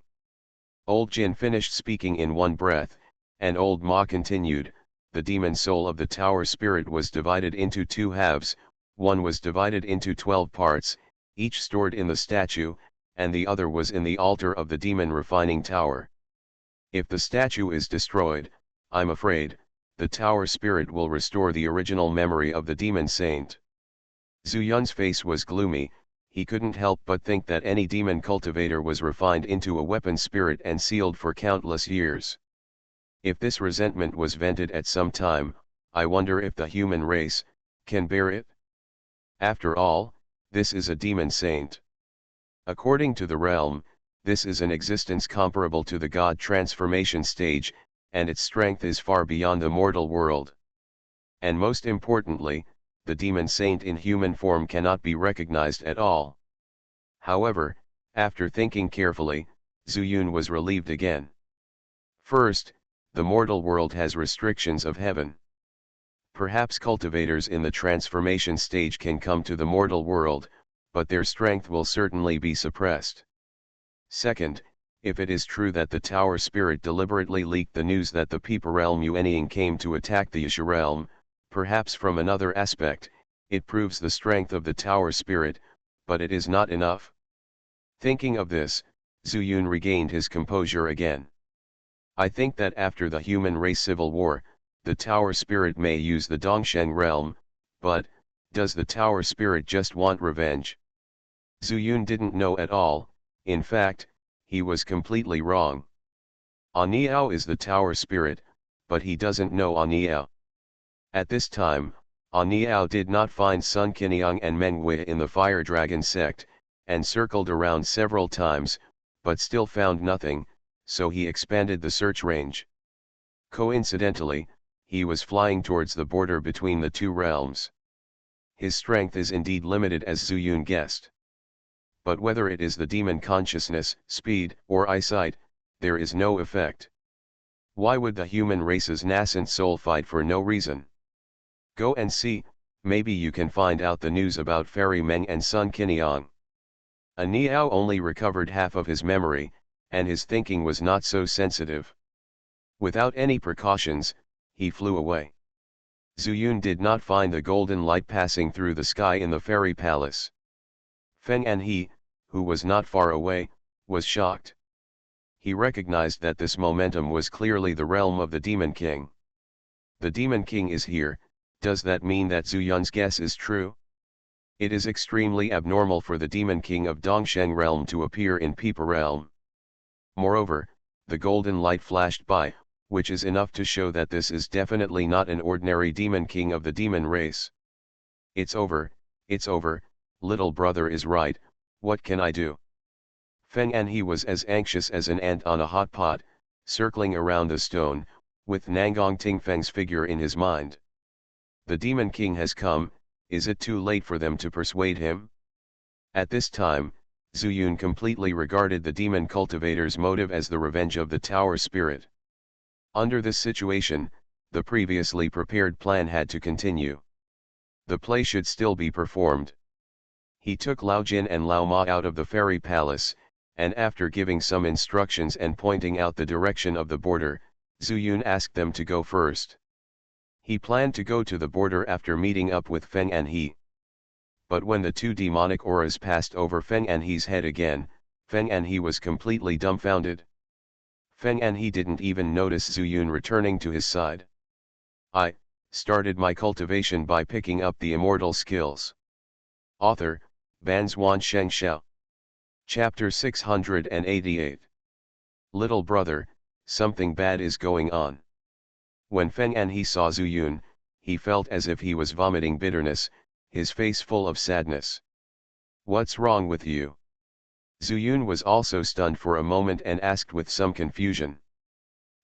Old Jin finished speaking in one breath, and Old Ma continued, the demon soul of the tower spirit was divided into 2 halves, one was divided into 12 parts, each stored in the statue, and the other was in the altar of the demon refining tower. If the statue is destroyed, I'm afraid, the tower spirit will restore the original memory of the demon saint. Zuyun's face was gloomy, he couldn't help but think that any demon cultivator was refined into a weapon spirit and sealed for countless years. If this resentment was vented at some time, I wonder if the human race can bear it? After all, this is a demon saint. According to the realm, this is an existence comparable to the god transformation stage, and its strength is far beyond the mortal world. And most importantly, the demon saint in human form cannot be recognized at all. However, after thinking carefully, Zuyun was relieved again. First, the mortal world has restrictions of heaven. Perhaps cultivators in the transformation stage can come to the mortal world, but their strength will certainly be suppressed. Second, if it is true that the tower spirit deliberately leaked the news that the Peeper realm Yuanying came to attack the Yasha realm, perhaps from another aspect, it proves the strength of the tower spirit, but it is not enough. Thinking of this, Zuyun regained his composure again. I think that after the human race civil war, the tower spirit may use the Dongsheng realm, but, does the tower spirit just want revenge? Zuyun didn't know at all, in fact, he was completely wrong. Aniao is the tower spirit, but he doesn't know Aniao. At this time, Aniao did not find Sun Qiniang and Meng Wei in the Fire Dragon sect, and circled around several times, but still found nothing, so he expanded the search range. Coincidentally, he was flying towards the border between the 2 realms. His strength is indeed limited as Zuyun guessed. But whether it is the demon consciousness, speed, or eyesight, there is no effect. Why would the human race's nascent soul fight for no reason? Go and see, maybe you can find out the news about Fairy Meng and Sun Qiniang. Aniao only recovered half of his memory, and his thinking was not so sensitive. Without any precautions, he flew away. Zuyun did not find the golden light passing through the sky in the fairy palace. Feng and he, who was not far away, was shocked. He recognized that this momentum was clearly the realm of the Demon King. The Demon King is here. Does that mean that Zhu Yun's guess is true? It is extremely abnormal for the Demon King of Dongsheng realm to appear in Peepa realm. Moreover, the golden light flashed by, which is enough to show that this is definitely not an ordinary Demon King of the demon race. It's over, little brother is right, what can I do? Feng Anhe was as anxious as an ant on a hot pot, circling around the stone, with Nangong Tingfeng's figure in his mind. The Demon King has come, is it too late for them to persuade him? At this time, Zhu Yun completely regarded the demon cultivator's motive as the revenge of the tower spirit. Under this situation, the previously prepared plan had to continue. The play should still be performed. He took Lao Jin and Lao Ma out of the fairy palace, and after giving some instructions and pointing out the direction of the border, Zhu Yun asked them to go first. He planned to go to the border after meeting up with Feng Anhe. But when the two demonic auras passed over Feng Anhe's head again, Feng Anhe was completely dumbfounded. Feng Anhe didn't even notice Zhu Yun returning to his side. I started my cultivation by picking up the immortal skills. Author, Banzuan Xianxia. Chapter 688. Little brother, something bad is going on. When Feng Anhe saw Zhu Yun, he felt as if he was vomiting bitterness, his face full of sadness. What's wrong with you? Zhu Yun was also stunned for a moment and asked with some confusion.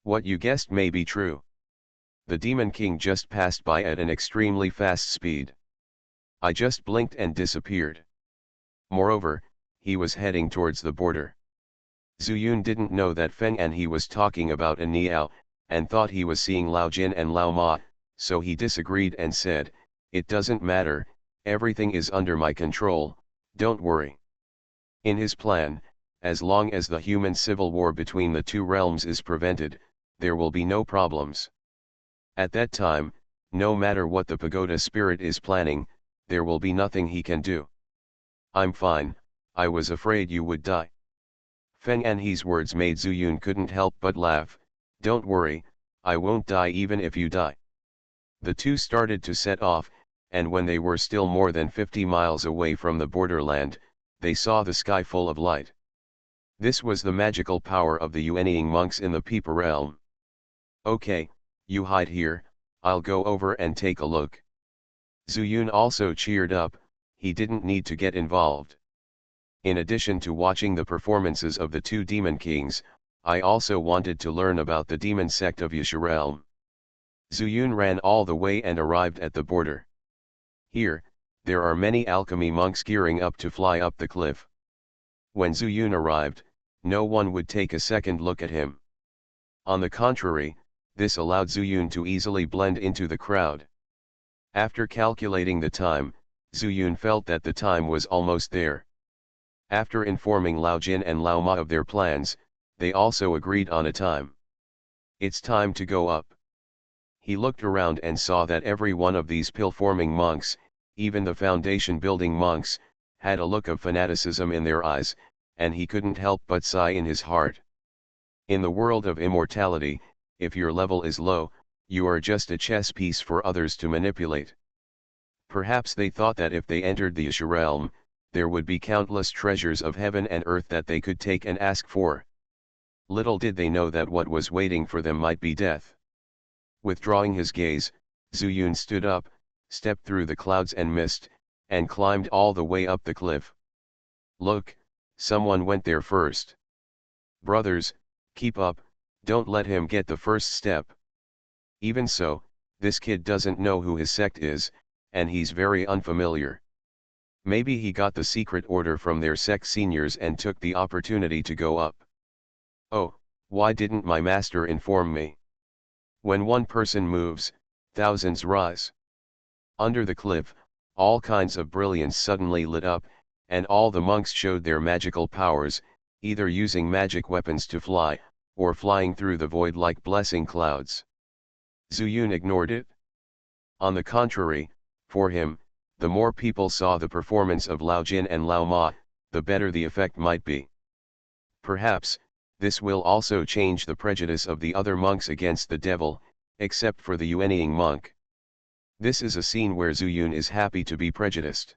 What you guessed may be true. The Demon King just passed by at an extremely fast speed. I just blinked and disappeared. Moreover, he was heading towards the border. Zhu Yun didn't know that Feng Anhe was talking about a Niao, and thought he was seeing Lao Jin and Lao Ma, so he disagreed and said, "It doesn't matter, everything is under my control, don't worry." In his plan, as long as the human civil war between the two realms is prevented, there will be no problems. At that time, no matter what the pagoda spirit is planning, there will be nothing he can do. I'm fine, I was afraid you would die. Feng Anhe's words made Zhu Yun couldn't help but laugh. Don't worry, I won't die even if you die. The two started to set off, and when they were still more than 50 miles away from the borderland, they saw the sky full of light. This was the magical power of the Yuanying monks in the Peepa realm. Okay, you hide here, I'll go over and take a look. Zhu Yun also cheered up, he didn't need to get involved. In addition to watching the performances of the two demon kings, I also wanted to learn about the demon sect of Yusha realm. Zhu Yun ran all the way and arrived at the border. Here, there are many alchemy monks gearing up to fly up the cliff. When Zhu Yun arrived, no one would take a second look at him. On the contrary, this allowed Zhu Yun to easily blend into the crowd. After calculating the time, Zhu Yun felt that the time was almost there. After informing Lao Jin and Lao Ma of their plans, they also agreed on a time. It's time to go up. He looked around and saw that every one of these pill-forming monks, even the foundation-building monks, had a look of fanaticism in their eyes, and he couldn't help but sigh in his heart. In the world of immortality, if your level is low, you are just a chess piece for others to manipulate. Perhaps they thought that if they entered the Yusha realm, there would be countless treasures of heaven and earth that they could take and ask for. Little did they know that what was waiting for them might be death. Withdrawing his gaze, Zhu Yun stood up, stepped through the clouds and mist, and climbed all the way up the cliff. Look, someone went there first. Brothers, keep up, don't let him get the first step. Even so, this kid doesn't know who his sect is, and he's very unfamiliar. Maybe he got the secret order from their sect seniors and took the opportunity to go up. Oh, why didn't my master inform me? When one person moves, thousands rise. Under the cliff, all kinds of brilliance suddenly lit up, and all the monks showed their magical powers, either using magic weapons to fly, or flying through the void like blessing clouds. Zhu Yun ignored it. On the contrary, for him, the more people saw the performance of Lao Jin and Lao Ma, the better the effect might be. Perhaps, this will also change the prejudice of the other monks against the devil, except for the Yuanying monk. This is a scene where Zuyun is happy to be prejudiced.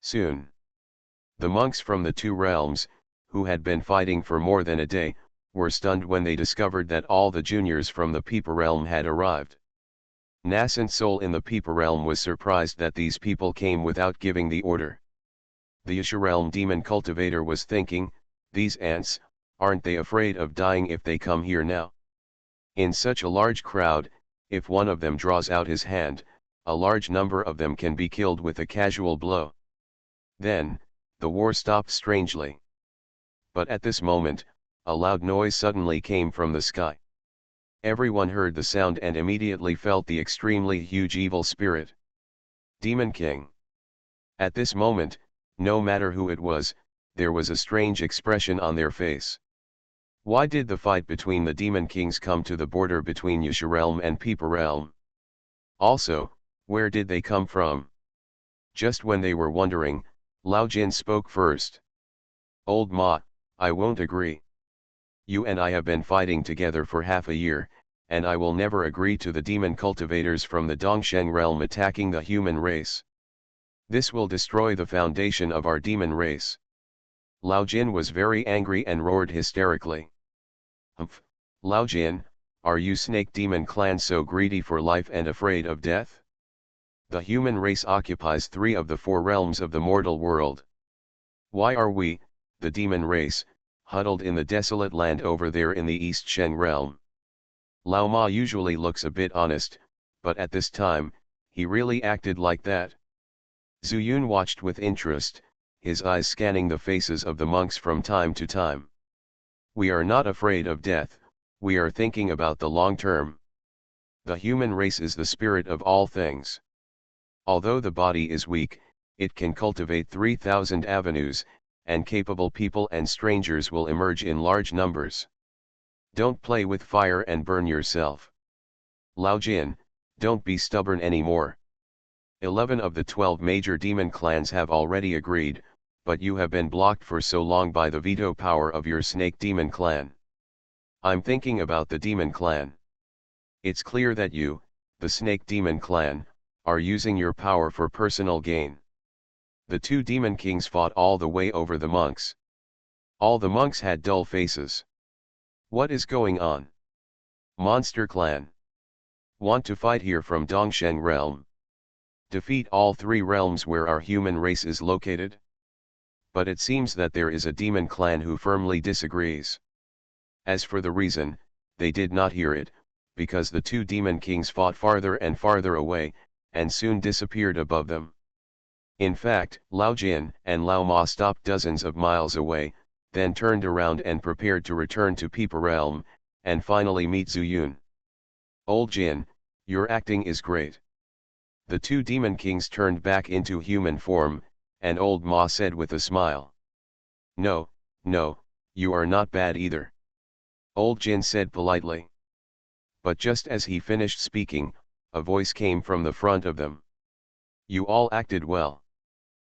Soon, the monks from the two realms, who had been fighting for more than a day, were stunned when they discovered that all the juniors from the Peepa realm had arrived. Nascent Soul in the Peepa realm was surprised that these people came without giving the order. The Yasha realm demon cultivator was thinking, these ants, aren't they afraid of dying if they come here now? In such a large crowd, if one of them draws out his hand, a large number of them can be killed with a casual blow. Then, the war stopped strangely. But at this moment, a loud noise suddenly came from the sky. Everyone heard the sound and immediately felt the extremely huge evil spirit. Demon King. At this moment, no matter who it was, there was a strange expression on their face. Why did the fight between the Demon Kings come to the border between Yasha realm and Peepa realm? Also, where did they come from? Just when they were wondering, Lao Jin spoke first. Old Ma, I won't agree. You and I have been fighting together for half a year, and I will never agree to the demon cultivators from the Dongsheng realm attacking the human race. This will destroy the foundation of our demon race. Lao Jin was very angry and roared hysterically. Humph, Lao Jin, are you snake demon clan so greedy for life and afraid of death? The human race occupies 3 of the 4 realms of the mortal world. Why are we, the demon race, huddled in the desolate land over there in the East Sheng realm? Lao Ma usually looks a bit honest, but at this time, he really acted like that. Zuyun watched with interest, his eyes scanning the faces of the monks from time to time. We are not afraid of death, we are thinking about the long term. The human race is the spirit of all things. Although the body is weak, it can cultivate 3,000 avenues, and capable people and strangers will emerge in large numbers. Don't play with fire and burn yourself. Lao Jin, don't be stubborn anymore. 11 of the 12 major demon clans have already agreed, but you have been blocked for so long by the veto power of your snake demon clan. I'm thinking about the demon clan. It's clear that you, the snake demon clan, are using your power for personal gain. The 2 demon kings fought all the way over the monks. All the monks had dull faces. What is going on? Monster clan. Want to fight here from Dongsheng realm? Defeat all 3 realms where our human race is located? But it seems that there is a demon clan who firmly disagrees. As for the reason, they did not hear it, because the 2 demon kings fought farther and farther away, and soon disappeared above them. In fact, Lao Jin and Lao Ma stopped dozens of miles away, then turned around and prepared to return to Peepa realm, and finally meet Zuyun. Old Jin, your acting is great. The 2 demon kings turned back into human form, and old Ma said with a smile. No, no, you are not bad either. Old Jin said politely. But just as he finished speaking, a voice came from the front of them. You all acted well.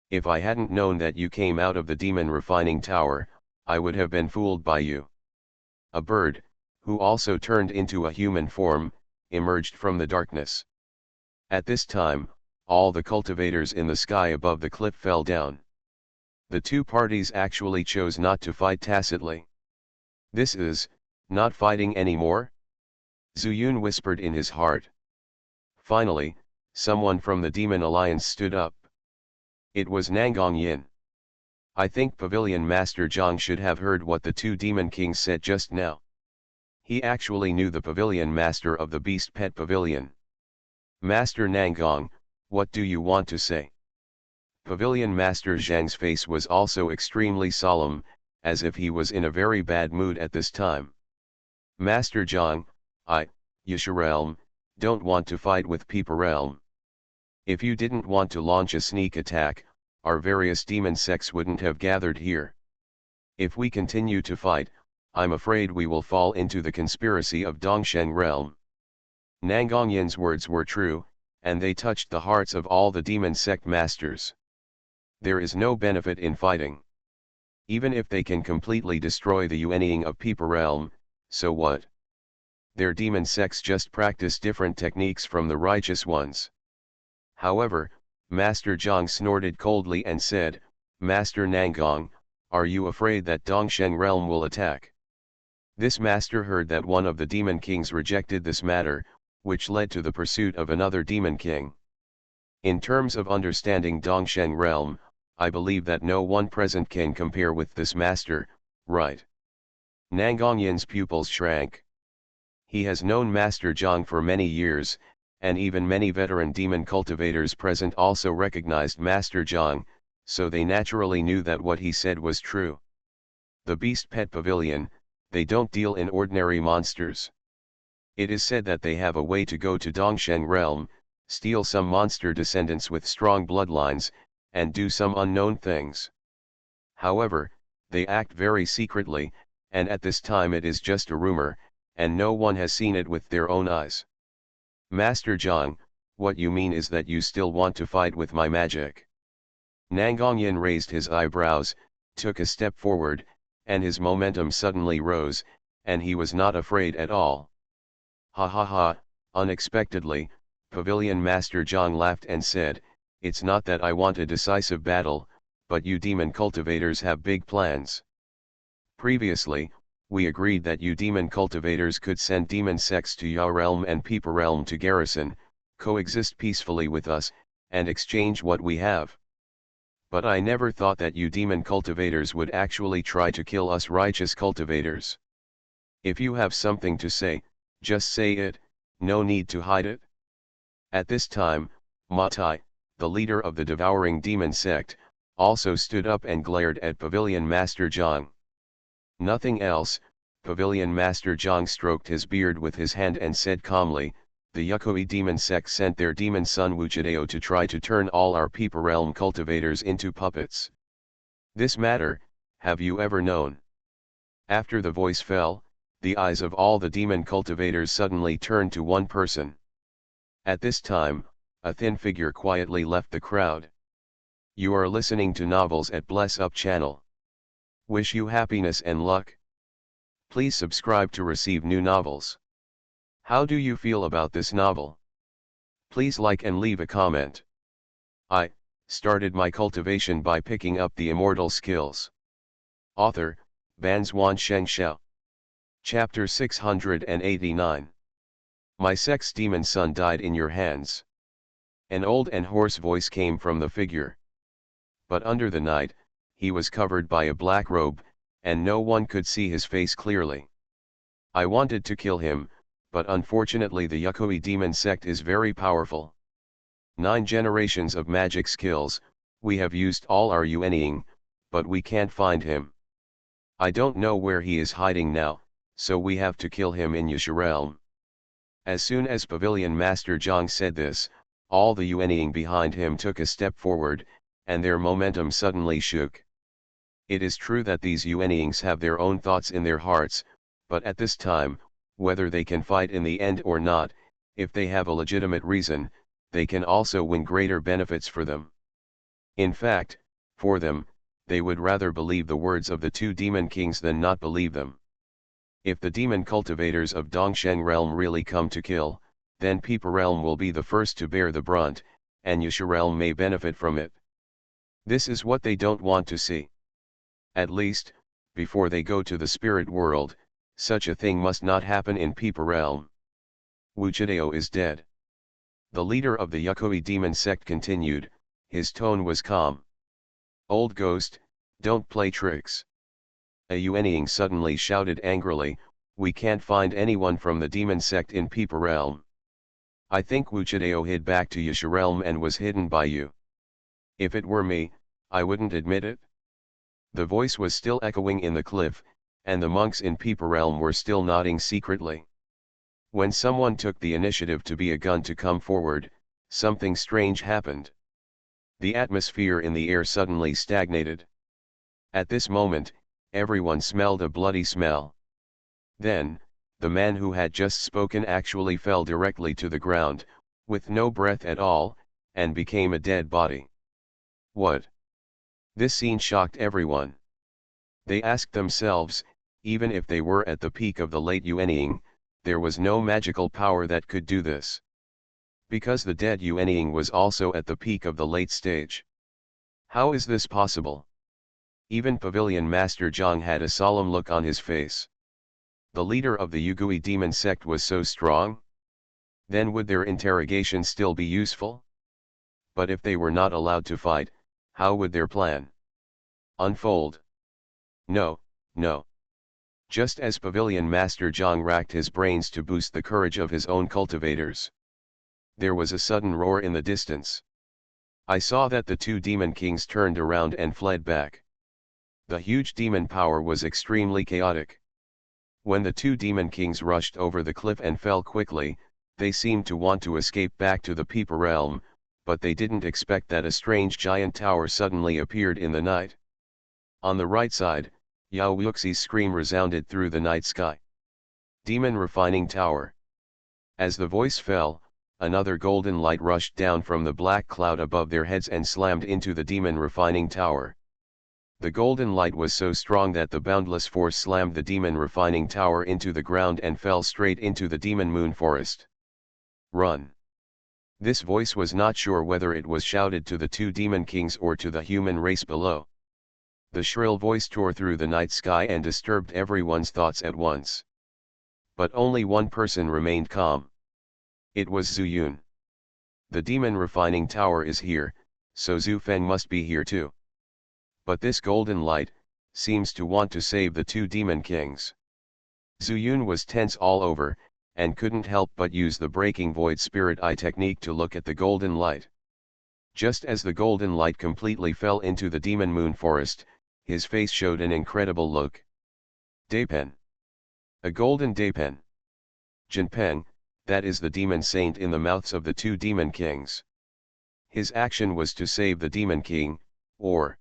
If I hadn't known that you came out of the demon refining tower, I would have been fooled by you. A bird, who also turned into a human form, emerged from the darkness. At this time, all the cultivators in the sky above the cliff fell down. The 2 parties actually chose not to fight tacitly. This is, not fighting anymore? Zuyun whispered in his heart. Finally, someone from the Demon Alliance stood up. It was Nangong Yin. I think Pavilion Master Zhang should have heard what the 2 Demon Kings said just now. He actually knew the Pavilion Master of the Beast Pet Pavilion. Master Nangong, what do you want to say? Pavilion Master Zhang's face was also extremely solemn, as if he was in a very bad mood at this time. Master Zhang, Yasha realm, don't want to fight with Peepa realm. If you didn't want to launch a sneak attack, our various demon sects wouldn't have gathered here. If we continue to fight, I'm afraid we will fall into the conspiracy of Dongsheng realm. Nangong Yin's words were true, and they touched the hearts of all the demon sect masters. There is no benefit in fighting. Even if they can completely destroy the Yuanying of Peepa realm, so what? their demon sects just practice different techniques from the righteous ones. However, Master Zhang snorted coldly and said, Master Nangong, are you afraid that Dongsheng realm will attack? This master heard that one of the demon kings rejected this matter, which led to the pursuit of another demon king. In terms of understanding Dongsheng realm, I believe that no one present can compare with this master, right? Nangongyan's pupils shrank. He has known Master Zhang for many years, and even many veteran demon cultivators present also recognized Master Zhang, so they naturally knew that what he said was true. The Beast Pet Pavilion, they don't deal in ordinary monsters. It is said that they have a way to go to Dongsheng realm, steal some monster descendants with strong bloodlines, and do some unknown things. However, they act very secretly, and at this time it is just a rumor, and no one has seen it with their own eyes. Master Zhang, what you mean is that you still want to fight with my magic? Nangongyan raised his eyebrows, took a step forward, and his momentum suddenly rose, and he was not afraid at all. Ha ha ha, unexpectedly, Pavilion Master Zhang laughed and said, it's not that I want a decisive battle, but you demon cultivators have big plans. Previously, we agreed that you demon cultivators could send demon sects to Ya realm and Peepa realm to garrison, coexist peacefully with us, and exchange what we have. But I never thought that you demon cultivators would actually try to kill us righteous cultivators. If you have something to say, just say it, no need to hide it. At this time, Matai, the leader of the devouring demon sect, also stood up and glared at Pavilion Master Zhang. Nothing else, Pavilion Master Zhang stroked his beard with his hand and said calmly, the Yukoi demon sect sent their demon son Wuchideo to try to turn all our Peepa realm cultivators into puppets. This matter, have you ever known? After the voice fell, the eyes of all the demon cultivators suddenly turned to one person. At this time, a thin figure quietly left the crowd. You are listening to Novels at Bless Up channel. Wish you happiness and luck. Please subscribe to receive new novels. How do you feel about this novel? Please like and leave a comment. I started my cultivation by picking up the immortal skills. Author, Banzuan Xianxia. Chapter 689. My sex demon son died in your hands. An old and hoarse voice came from the figure. But under the night, he was covered by a black robe, and no one could see his face clearly. I wanted to kill him, but unfortunately the Yukoi demon sect is very powerful. 9 generations of magic skills, we have used all our yuanying, but we can't find him. I don't know where he is hiding now, so we have to kill him in Yusha realm. As soon as Pavilion Master Zhang said this, all the yuanying behind him took a step forward, and their momentum suddenly shook. It is true that these yuanyings have their own thoughts in their hearts, but at this time, whether they can fight in the end or not, if they have a legitimate reason, they can also win greater benefits for them. In fact, for them, they would rather believe the words of the 2 demon kings than not believe them. If the demon cultivators of Dongsheng realm really come to kill, then Peepa realm will be the first to bear the brunt, and Yusha realm may benefit from it. This is what they don't want to see. At least, before they go to the spirit world, such a thing must not happen in Peepa realm. Wuchideo is dead. The leader of the Yukoi demon sect continued, his tone was calm. Old ghost, don't play tricks. A yuanying suddenly shouted angrily, we can't find anyone from the demon sect in Peepa realm. I think Wuchideo hid back to Yusha realm and was hidden by you. If it were me, I wouldn't admit it. The voice was still echoing in the cliff, and the monks in Peepa realm were still nodding secretly. When someone took the initiative to be a gun to come forward, something strange happened. The atmosphere in the air suddenly stagnated. At this moment, everyone smelled a bloody smell. Then, the man who had just spoken actually fell directly to the ground, with no breath at all, and became a dead body. What? This scene shocked everyone. They asked themselves, even if they were at the peak of the late yuanying, there was no magical power that could do this. Because the dead Yuanying was also at the peak of the late stage. How is this possible? Even Pavilion Master Zhang had a solemn look on his face. The leader of the Yugui demon sect was so strong? Then would their interrogation still be useful? But if they were not allowed to fight, how would their plan unfold? No, no. Just as Pavilion Master Zhang racked his brains to boost the courage of his own cultivators, there was a sudden roar in the distance. I saw that the two demon kings turned around and fled back. The huge demon power was extremely chaotic. When the two demon kings rushed over the cliff and fell quickly, they seemed to want to escape back to the Peeper realm, but they didn't expect that a strange giant tower suddenly appeared in the night. On the right side, Yao Wuxi's scream resounded through the night sky. Demon Refining Tower. As the voice fell, another golden light rushed down from the black cloud above their heads and slammed into the Demon Refining Tower. The golden light was so strong that the boundless force slammed the Demon Refining Tower into the ground and fell straight into the Demon Moon Forest. Run! This voice was not sure whether it was shouted to the two demon kings or to the human race below. The shrill voice tore through the night sky and disturbed everyone's thoughts at once. But only one person remained calm. It was Zhu Yun. The Demon Refining Tower is here, so Zhu Feng must be here too. But this golden light seems to want to save the two demon kings. Zhu Yun was tense all over, and couldn't help but use the Breaking Void Spirit Eye technique to look at the golden light. Just as the golden light completely fell into the Demon Moon Forest, his face showed an incredible look. Daipen. A golden Daipen. Jinpeng, that is the demon saint in the mouths of the two demon kings. His action was to save the demon king, or...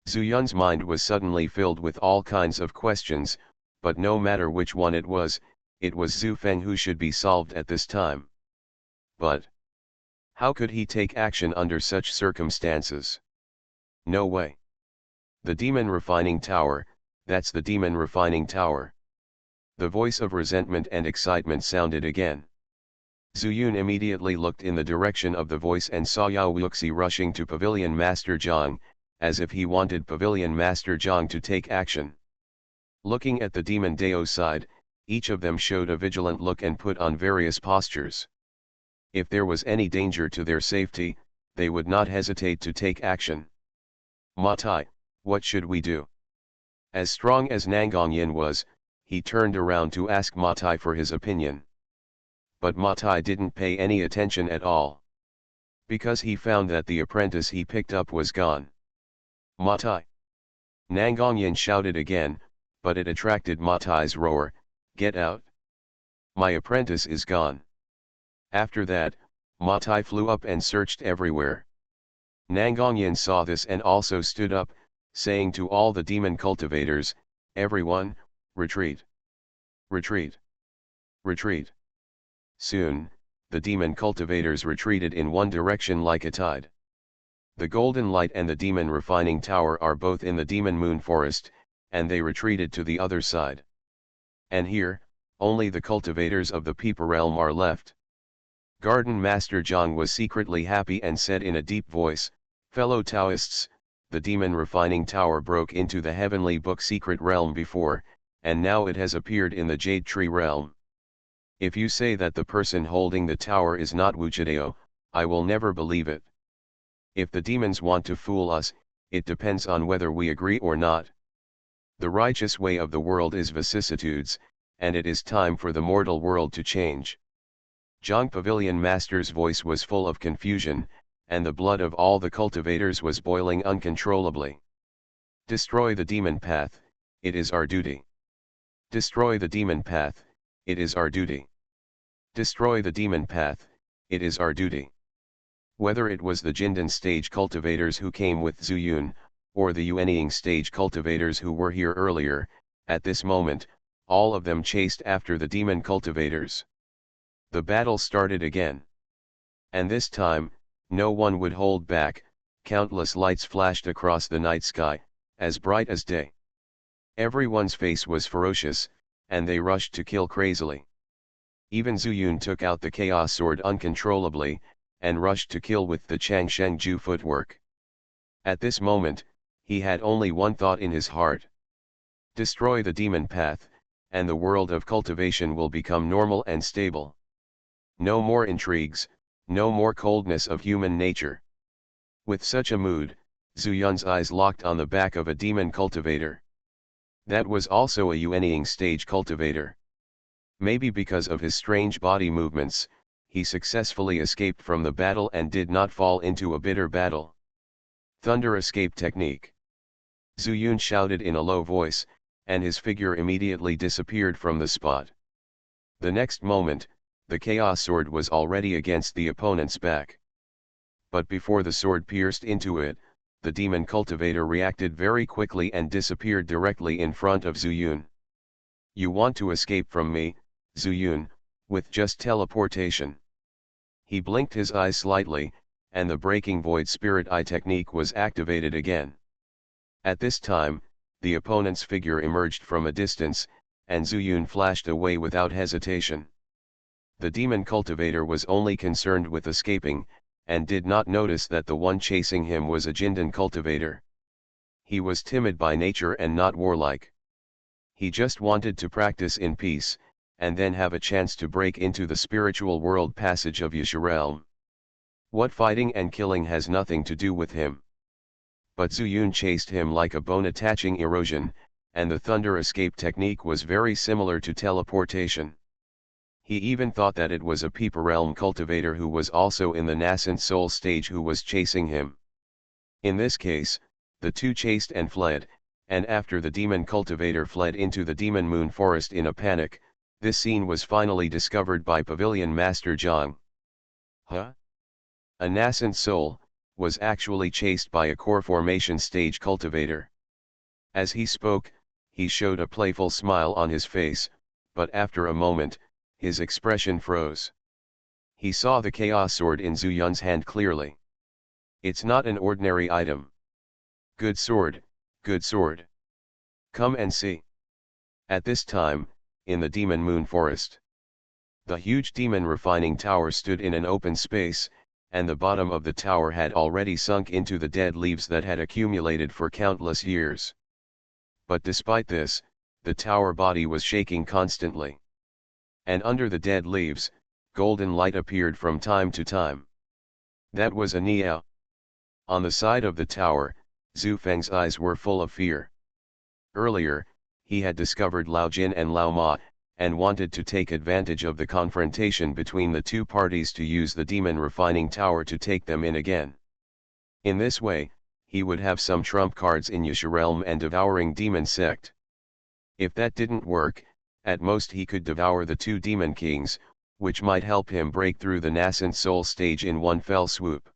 Zhu Yun's mind was suddenly filled with all kinds of questions, but no matter which one it was Zhu Feng who should be solved at this time. But how could he take action under such circumstances? No way. The Demon Refining Tower, that's the Demon Refining Tower. The voice of resentment and excitement sounded again. Zhu Yun immediately looked in the direction of the voice and saw Yao Wuxi rushing to Pavilion Master Zhang, as if he wanted Pavilion Master Zhang to take action. Looking at the Demon Dao side, each of them showed a vigilant look and put on various postures. If there was any danger to their safety, they would not hesitate to take action. Ma Tai, what should we do? As strong as Nangongyin was, he turned around to ask Ma Tai for his opinion. But Ma Tai didn't pay any attention at all. Because he found that the apprentice he picked up was gone. Ma Tai! Nangongyin shouted again, but it attracted Ma Tai's roar, "Get out! My apprentice is gone." After that, Ma Tai flew up and searched everywhere. Nangongyin saw this and also stood up, saying to all the demon cultivators, "Everyone, retreat! Retreat! Retreat!" Soon, the demon cultivators retreated in one direction like a tide. The golden light and the demon refining tower are both in the demon moon forest, and they retreated to the other side. And here, only the cultivators of the Peeper realm are left. Garden Master Zhang was secretly happy and said in a deep voice, "Fellow Taoists, the demon refining tower broke into the heavenly book secret realm before, and now it has appeared in the jade tree realm. If you say that the person holding the tower is not Wujidao, I will never believe it. If the demons want to fool us, it depends on whether we agree or not. The righteous way of the world is vicissitudes, and it is time for the mortal world to change." Zhang Pavilion Master's voice was full of confusion, and the blood of all the cultivators was boiling uncontrollably. "Destroy the demon path, it is our duty. Destroy the demon path, it is our duty. Destroy the demon path, it is our duty." Whether it was the Jindan stage cultivators who came with Zhu Yun, or the Yuanying stage cultivators who were here earlier, at this moment, all of them chased after the demon cultivators. The battle started again. And this time, no one would hold back. Countless lights flashed across the night sky, as bright as day. Everyone's face was ferocious, and they rushed to kill crazily. Even Zuyun took out the Chaos Sword uncontrollably, and rushed to kill with the Changshengju footwork. At this moment, he had only one thought in his heart. Destroy the demon path, and the world of cultivation will become normal and stable. No more intrigues, no more coldness of human nature. With such a mood, Zuyun's eyes locked on the back of a demon cultivator. That was also a Yuanying stage cultivator. Maybe because of his strange body movements, he successfully escaped from the battle and did not fall into a bitter battle. Thunder escape technique. Zuyun shouted in a low voice, and his figure immediately disappeared from the spot. The next moment, the Chaos Sword was already against the opponent's back. But before the sword pierced into it, the demon cultivator reacted very quickly and disappeared directly in front of Zuyun. You want to escape from me, Zuyun, with just teleportation. He blinked his eyes slightly, and the Breaking Void Spirit Eye technique was activated again. At this time, the opponent's figure emerged from a distance, and Zuyun flashed away without hesitation. The demon cultivator was only concerned with escaping, and did not notice that the one chasing him was a Jindan cultivator. He was timid by nature and not warlike. He just wanted to practice in peace, and then have a chance to break into the spiritual world passage of Yusha. What fighting and killing has nothing to do with him. But Zuyun chased him like a bone-attaching erosion, and the thunder escape technique was very similar to teleportation. He even thought that it was a Peeper Realm cultivator who was also in the nascent soul stage who was chasing him. In this case, the two chased and fled, and after the demon cultivator fled into the demon moon forest in a panic, this scene was finally discovered by Pavilion Master Zhang. Huh? A nascent soul was actually chased by a core formation stage cultivator. As he spoke, he showed a playful smile on his face, but after a moment, his expression froze. He saw the Chaos Sword in Zuyun's hand clearly. It's not an ordinary item. Good sword, good sword. Come and see. At this time, in the Demon Moon Forest, the huge demon refining tower stood in an open space, and the bottom of the tower had already sunk into the dead leaves that had accumulated for countless years. But despite this, the tower body was shaking constantly. And under the dead leaves, golden light appeared from time to time. That was a Niao. On the side of the tower, Zhu Feng's eyes were full of fear. Earlier, he had discovered Lao Jin and Lao Ma, and wanted to take advantage of the confrontation between the two parties to use the demon refining tower to take them in again. In this way, he would have some trump cards in Yusha Realm and devouring demon sect. If that didn't work, at most he could devour the two demon kings, which might help him break through the nascent soul stage in one fell swoop.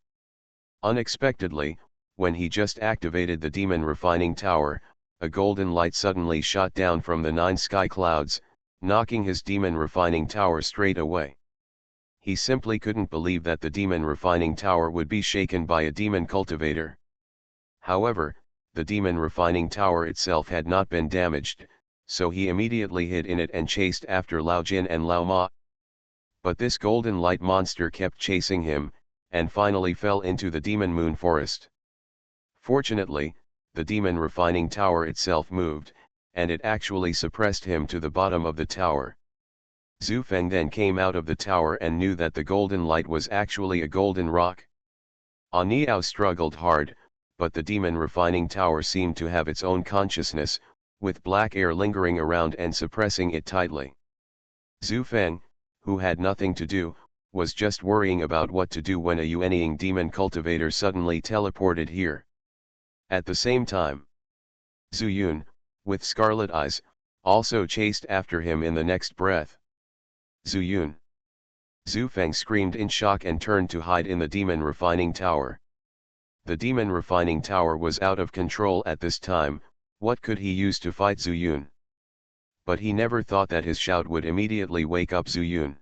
Unexpectedly, when he just activated the demon refining tower, a golden light suddenly shot down from the 9 sky clouds, knocking his demon refining tower straight away. He simply couldn't believe that the demon refining tower would be shaken by a demon cultivator. However, the demon refining tower itself had not been damaged, so he immediately hid in it and chased after Lao Jin and Lao Ma. But this golden light monster kept chasing him, and finally fell into the demon moon forest. Fortunately, the demon refining tower itself moved, and it actually suppressed him to the bottom of the tower. Zhu Feng then came out of the tower and knew that the golden light was actually a golden rock. Niao struggled hard, but the demon refining tower seemed to have its own consciousness, with black air lingering around and suppressing it tightly. Zhu Feng, who had nothing to do, was just worrying about what to do when a Yuanying demon cultivator suddenly teleported here. At the same time, Zuyun, with scarlet eyes, also chased after him in the next breath. Zuyun! Zhu Feng screamed in shock and turned to hide in the demon refining tower. The demon refining tower was out of control at this time. What could he use to fight Zuyun? But he never thought that his shout would immediately wake up Zuyun.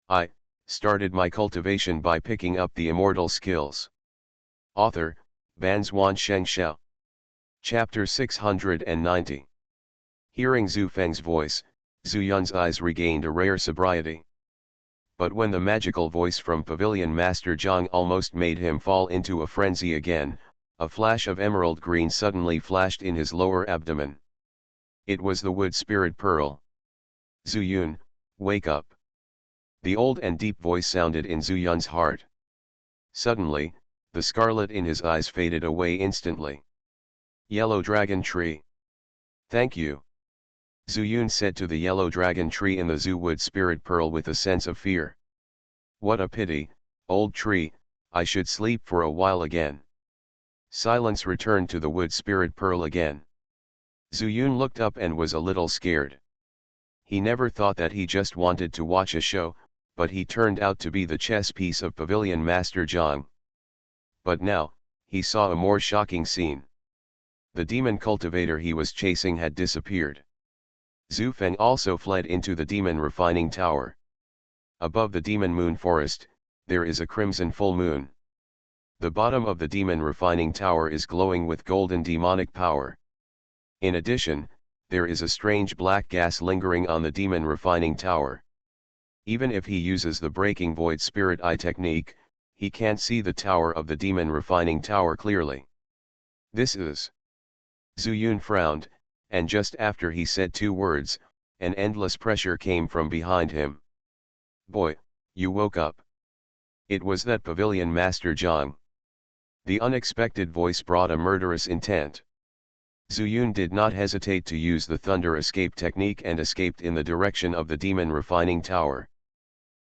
I started my cultivation by picking up the immortal skills. Author, Banzuan Xianxia. Chapter 690. Hearing Zhu Feng's voice, Zuyun's eyes regained a rare sobriety. But when the magical voice from Pavilion Master Zhang almost made him fall into a frenzy again, a flash of emerald green suddenly flashed in his lower abdomen. It was the wood spirit pearl. Zuyun, wake up. The old and deep voice sounded in Zuyun's heart. Suddenly, the scarlet in his eyes faded away instantly. Yellow dragon tree. Thank you. Zuyun said to the yellow dragon tree in the Zu wood spirit pearl with a sense of fear. What a pity, old tree, I should sleep for a while again. Silence returned to the wood spirit pearl again. Zuyun looked up and was a little scared. He never thought that he just wanted to watch a show, but he turned out to be the chess piece of Pavilion Master Zhang. But now, he saw a more shocking scene. The demon cultivator he was chasing had disappeared. Zhu Feng also fled into the demon refining tower. Above the demon moon forest, there is a crimson full moon. The bottom of the demon refining tower is glowing with golden demonic power. In addition, there is a strange black gas lingering on the demon refining tower. Even if he uses the breaking void spirit eye technique, he can't see the tower of the demon refining tower clearly. This is... Zuyun frowned, and just after he said two words, an endless pressure came from behind him. Boy, you woke up. It was that Pavilion Master Zhang. The unexpected voice brought a murderous intent. Zuyun did not hesitate to use the thunder escape technique and escaped in the direction of the demon refining tower.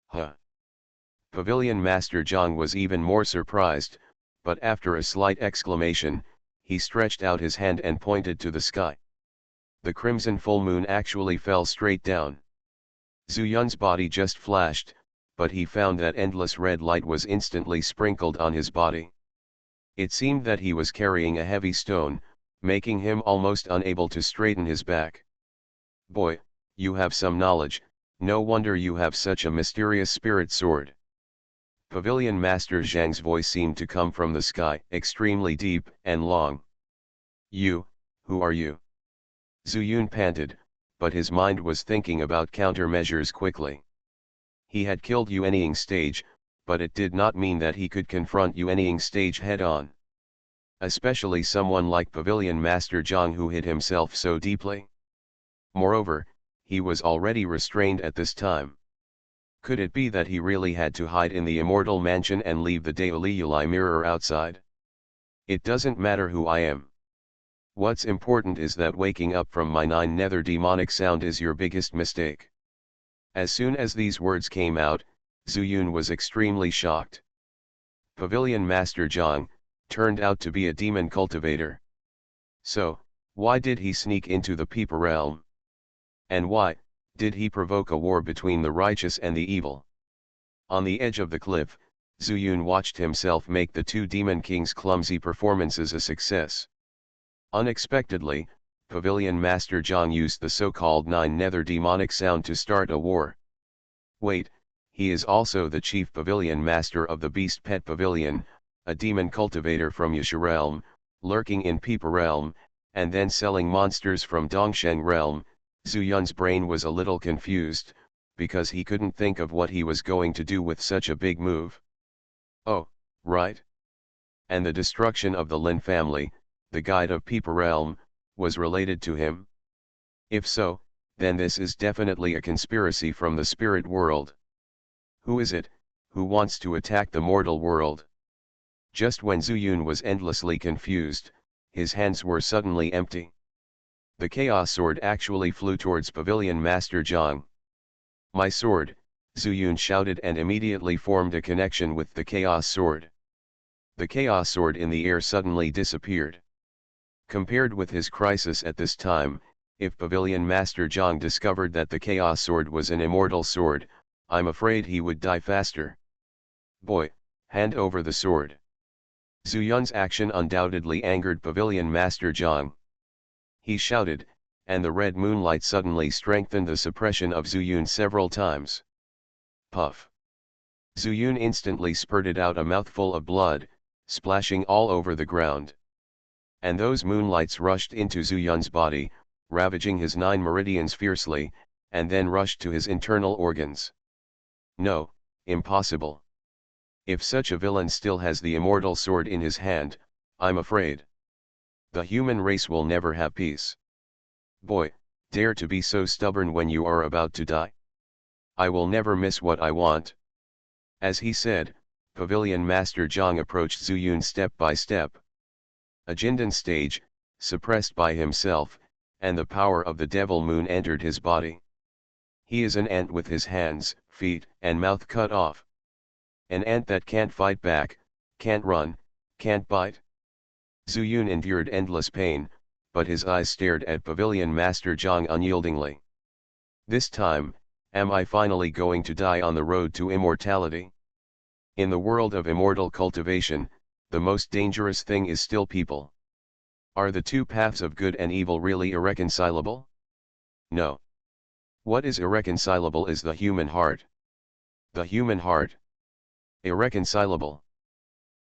Huh! Pavilion Master Zhang was even more surprised, but after a slight exclamation, he stretched out his hand and pointed to the sky. The crimson full moon actually fell straight down. Zuyun's body just flashed, but he found that endless red light was instantly sprinkled on his body. It seemed that he was carrying a heavy stone, making him almost unable to straighten his back. Boy, you have some knowledge, no wonder you have such a mysterious spirit sword. Pavilion Master Zhang's voice seemed to come from the sky, extremely deep and long. You, who are you? Zuyun panted, but his mind was thinking about countermeasures quickly. He had killed Yuanying Stage, but it did not mean that he could confront Yuanying Stage head-on. Especially someone like Pavilion Master Zhang who hid himself so deeply. Moreover, he was already restrained at this time. Could it be that he really had to hide in the immortal mansion and leave the Daoliuli mirror outside? It doesn't matter who I am. What's important is that waking up from my nine nether demonic sound is your biggest mistake. As soon as these words came out, Zuyun was extremely shocked. Pavilion Master Zhang turned out to be a demon cultivator. So, why did he sneak into the Peeper realm? And why did he provoke a war between the righteous and the evil? On the edge of the cliff, Zuyun watched himself make the two demon kings' clumsy performances a success. Unexpectedly, Pavilion Master Zhang used the so-called nine nether demonic sound to start a war. Wait, he is also the chief Pavilion Master of the Beast Pet Pavilion, a demon cultivator from Yasha realm, lurking in Peeper realm, and then selling monsters from Dongsheng realm. Zuyun's brain was a little confused, because he couldn't think of what he was going to do with such a big move. Oh, right. And the destruction of the Lin family, the guide of Peeper realm, was related to him? If so, then this is definitely a conspiracy from the spirit world. Who is it, who wants to attack the mortal world? Just when Zuyun was endlessly confused, his hands were suddenly empty. The Chaos Sword actually flew towards Pavilion Master Zhang. My sword, Zuyun shouted and immediately formed a connection with the Chaos Sword. The Chaos Sword in the air suddenly disappeared. Compared with his crisis at this time, if Pavilion Master Zhang discovered that the Chaos Sword was an immortal sword, I'm afraid he would die faster. Boy, hand over the sword. Zuyun's action undoubtedly angered Pavilion Master Zhang. He shouted, and the red moonlight suddenly strengthened the suppression of Zuyun several times. Puff! Zuyun instantly spurted out a mouthful of blood, splashing all over the ground. And those moonlights rushed into Zuyun's body, ravaging his 9 meridians fiercely, and then rushed to his internal organs. No, Impossible. If such a villain still has the immortal sword in his hand, I'm afraid the human race will never have peace. Boy, dare to be so stubborn when you are about to die? I will never miss what I want. As he said, Pavilion Master Zhang approached Zhu Yun step by step. A Jindan stage, suppressed by himself, and the power of the devil moon entered his body. He is an ant with his hands, feet, and mouth cut off. An ant that can't fight back, can't run, can't bite. Zhu Yun endured endless pain, but his eyes stared at Pavilion Master Zhang unyieldingly. This time, am I finally going to die on the road to immortality? In the world of immortal cultivation, the most dangerous thing is still people. Are the two paths of good and evil really irreconcilable? No. What is irreconcilable is the human heart. The human heart. Irreconcilable.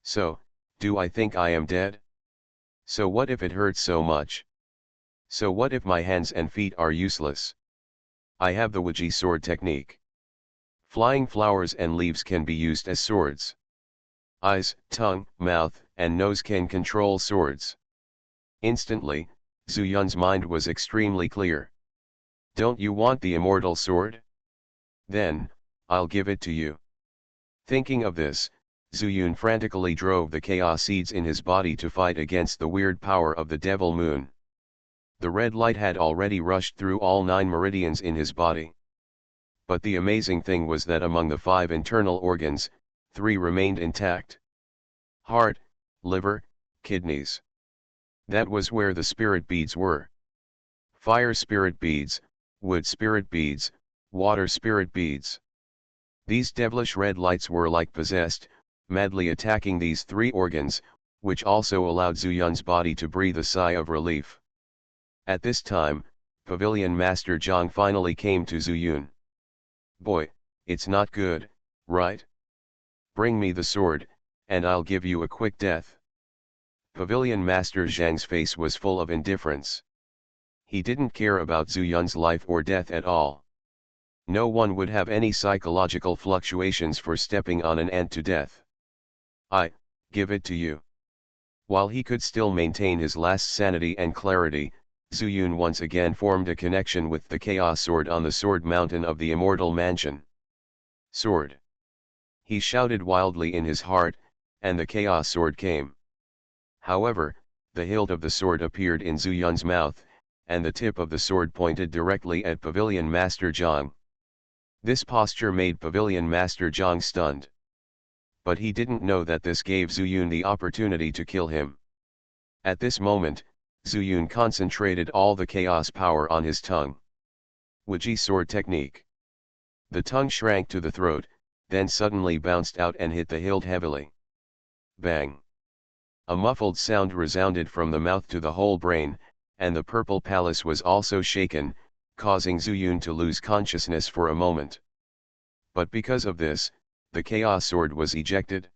So, do I think I am dead? So what if it hurts so much? So what if my hands and feet are useless? I have the Wuji sword technique. Flying flowers and leaves can be used as swords. Eyes, tongue, mouth, and nose can control swords. Instantly, Zhu Yun's mind was extremely clear. Don't you want the immortal sword? Then, I'll give it to you. Thinking of this, Zhu Yun frantically drove the chaos seeds in his body to fight against the weird power of the devil moon. The red light had already rushed through all 9 meridians in his body. But the amazing thing was that among the 5 internal organs, 3 remained intact. Heart, liver, kidneys. That was where the spirit beads were. Fire spirit beads, wood spirit beads, water spirit beads. These devilish red lights were like possessed, madly attacking these 3 organs, which also allowed Zhu Yun's body to breathe a sigh of relief. At this time, Pavilion Master Zhang finally came to Zhu Yun. Boy, it's not good, right? Bring me the sword, and I'll give you a quick death. Pavilion Master Zhang's face was full of indifference. He didn't care about Zhu Yun's life or death at all. No one would have any psychological fluctuations for stepping on an ant to death. I give it to you. While he could still maintain his last sanity and clarity, Zhu Yun once again formed a connection with the Chaos Sword on the Sword Mountain of the Immortal Mansion. Sword! He shouted wildly in his heart, and the Chaos Sword came. However, the hilt of the sword appeared in Zhu Yun's mouth, and the tip of the sword pointed directly at Pavilion Master Zhang. This posture made Pavilion Master Zhang stunned. But he didn't know that this gave Zhu Yun the opportunity to kill him. At this moment, Zhu Yun concentrated all the chaos power on his tongue. Wuji sword technique. The tongue shrank to the throat, then suddenly bounced out and hit the hilt heavily. Bang! A muffled sound resounded from the mouth to the whole brain, and the purple palace was also shaken, causing Zhu Yun to lose consciousness for a moment. But because of this, the chaos sword was ejected.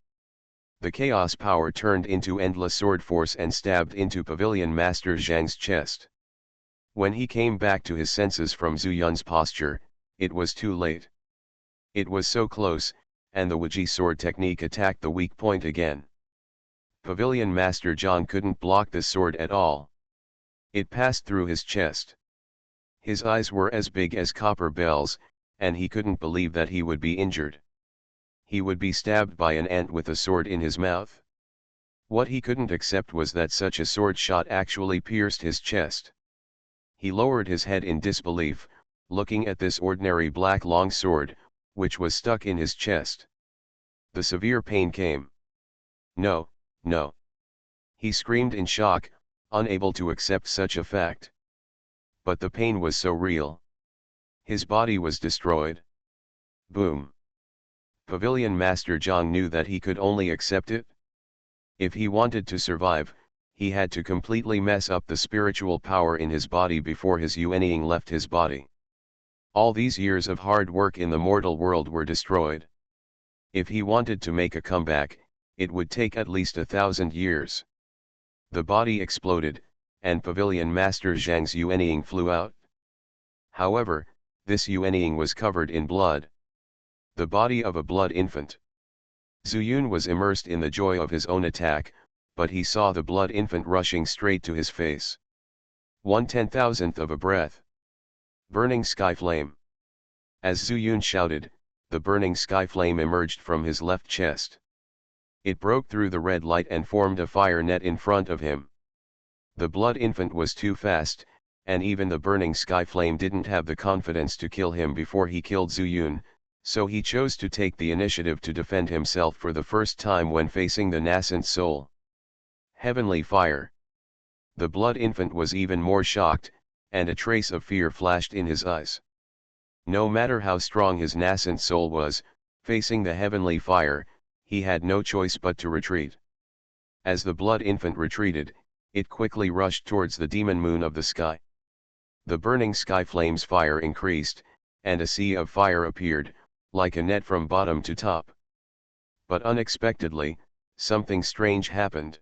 The chaos power turned into endless sword force and stabbed into Pavilion Master Zhang's chest. When he came back to his senses from Zhu Yun's posture, it was too late. It was so close, and the Wuji sword technique attacked the weak point again. Pavilion Master Zhang couldn't block the sword at all. It passed through his chest. His eyes were as big as copper bells, and he couldn't believe that he would be injured. He would be stabbed by an ant with a sword in his mouth. What he couldn't accept was that such a sword shot actually pierced his chest. He lowered his head in disbelief, looking at this ordinary black long sword, which was stuck in his chest. The severe pain came. No, no. He screamed in shock, unable to accept such a fact. But the pain was so real. His body was destroyed. Boom. Pavilion Master Zhang knew that he could only accept it. If he wanted to survive, he had to completely mess up the spiritual power in his body before his Yuanying left his body. All these years of hard work in the mortal world were destroyed. If he wanted to make a comeback, it would take at least 1,000 years. The body exploded, and Pavilion Master Zhang's Yuanying flew out. However, this Yuanying was covered in blood. The body of a blood infant. Zuyun was immersed in the joy of his own attack, but he saw the blood infant rushing straight to his face. 1/10,000th of a breath. Burning sky flame. As Zuyun shouted, the burning sky flame emerged from his left chest. It broke through the red light and formed a fire net in front of him. The blood infant was too fast, and even the burning sky flame didn't have the confidence to kill him before he killed Zuyun, so he chose to take the initiative to defend himself for the first time when facing the nascent soul. Heavenly fire. The blood infant was even more shocked, and a trace of fear flashed in his eyes. No matter how strong his nascent soul was, facing the heavenly fire, he had no choice but to retreat. As the blood infant retreated, it quickly rushed towards the demon moon of the sky. The burning sky flame's fire increased, and a sea of fire appeared, like a net from bottom to top. But unexpectedly, something strange happened.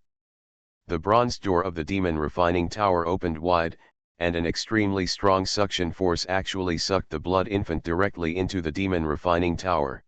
The bronze door of the demon refining tower opened wide, and an extremely strong suction force actually sucked the blood infant directly into the demon refining tower.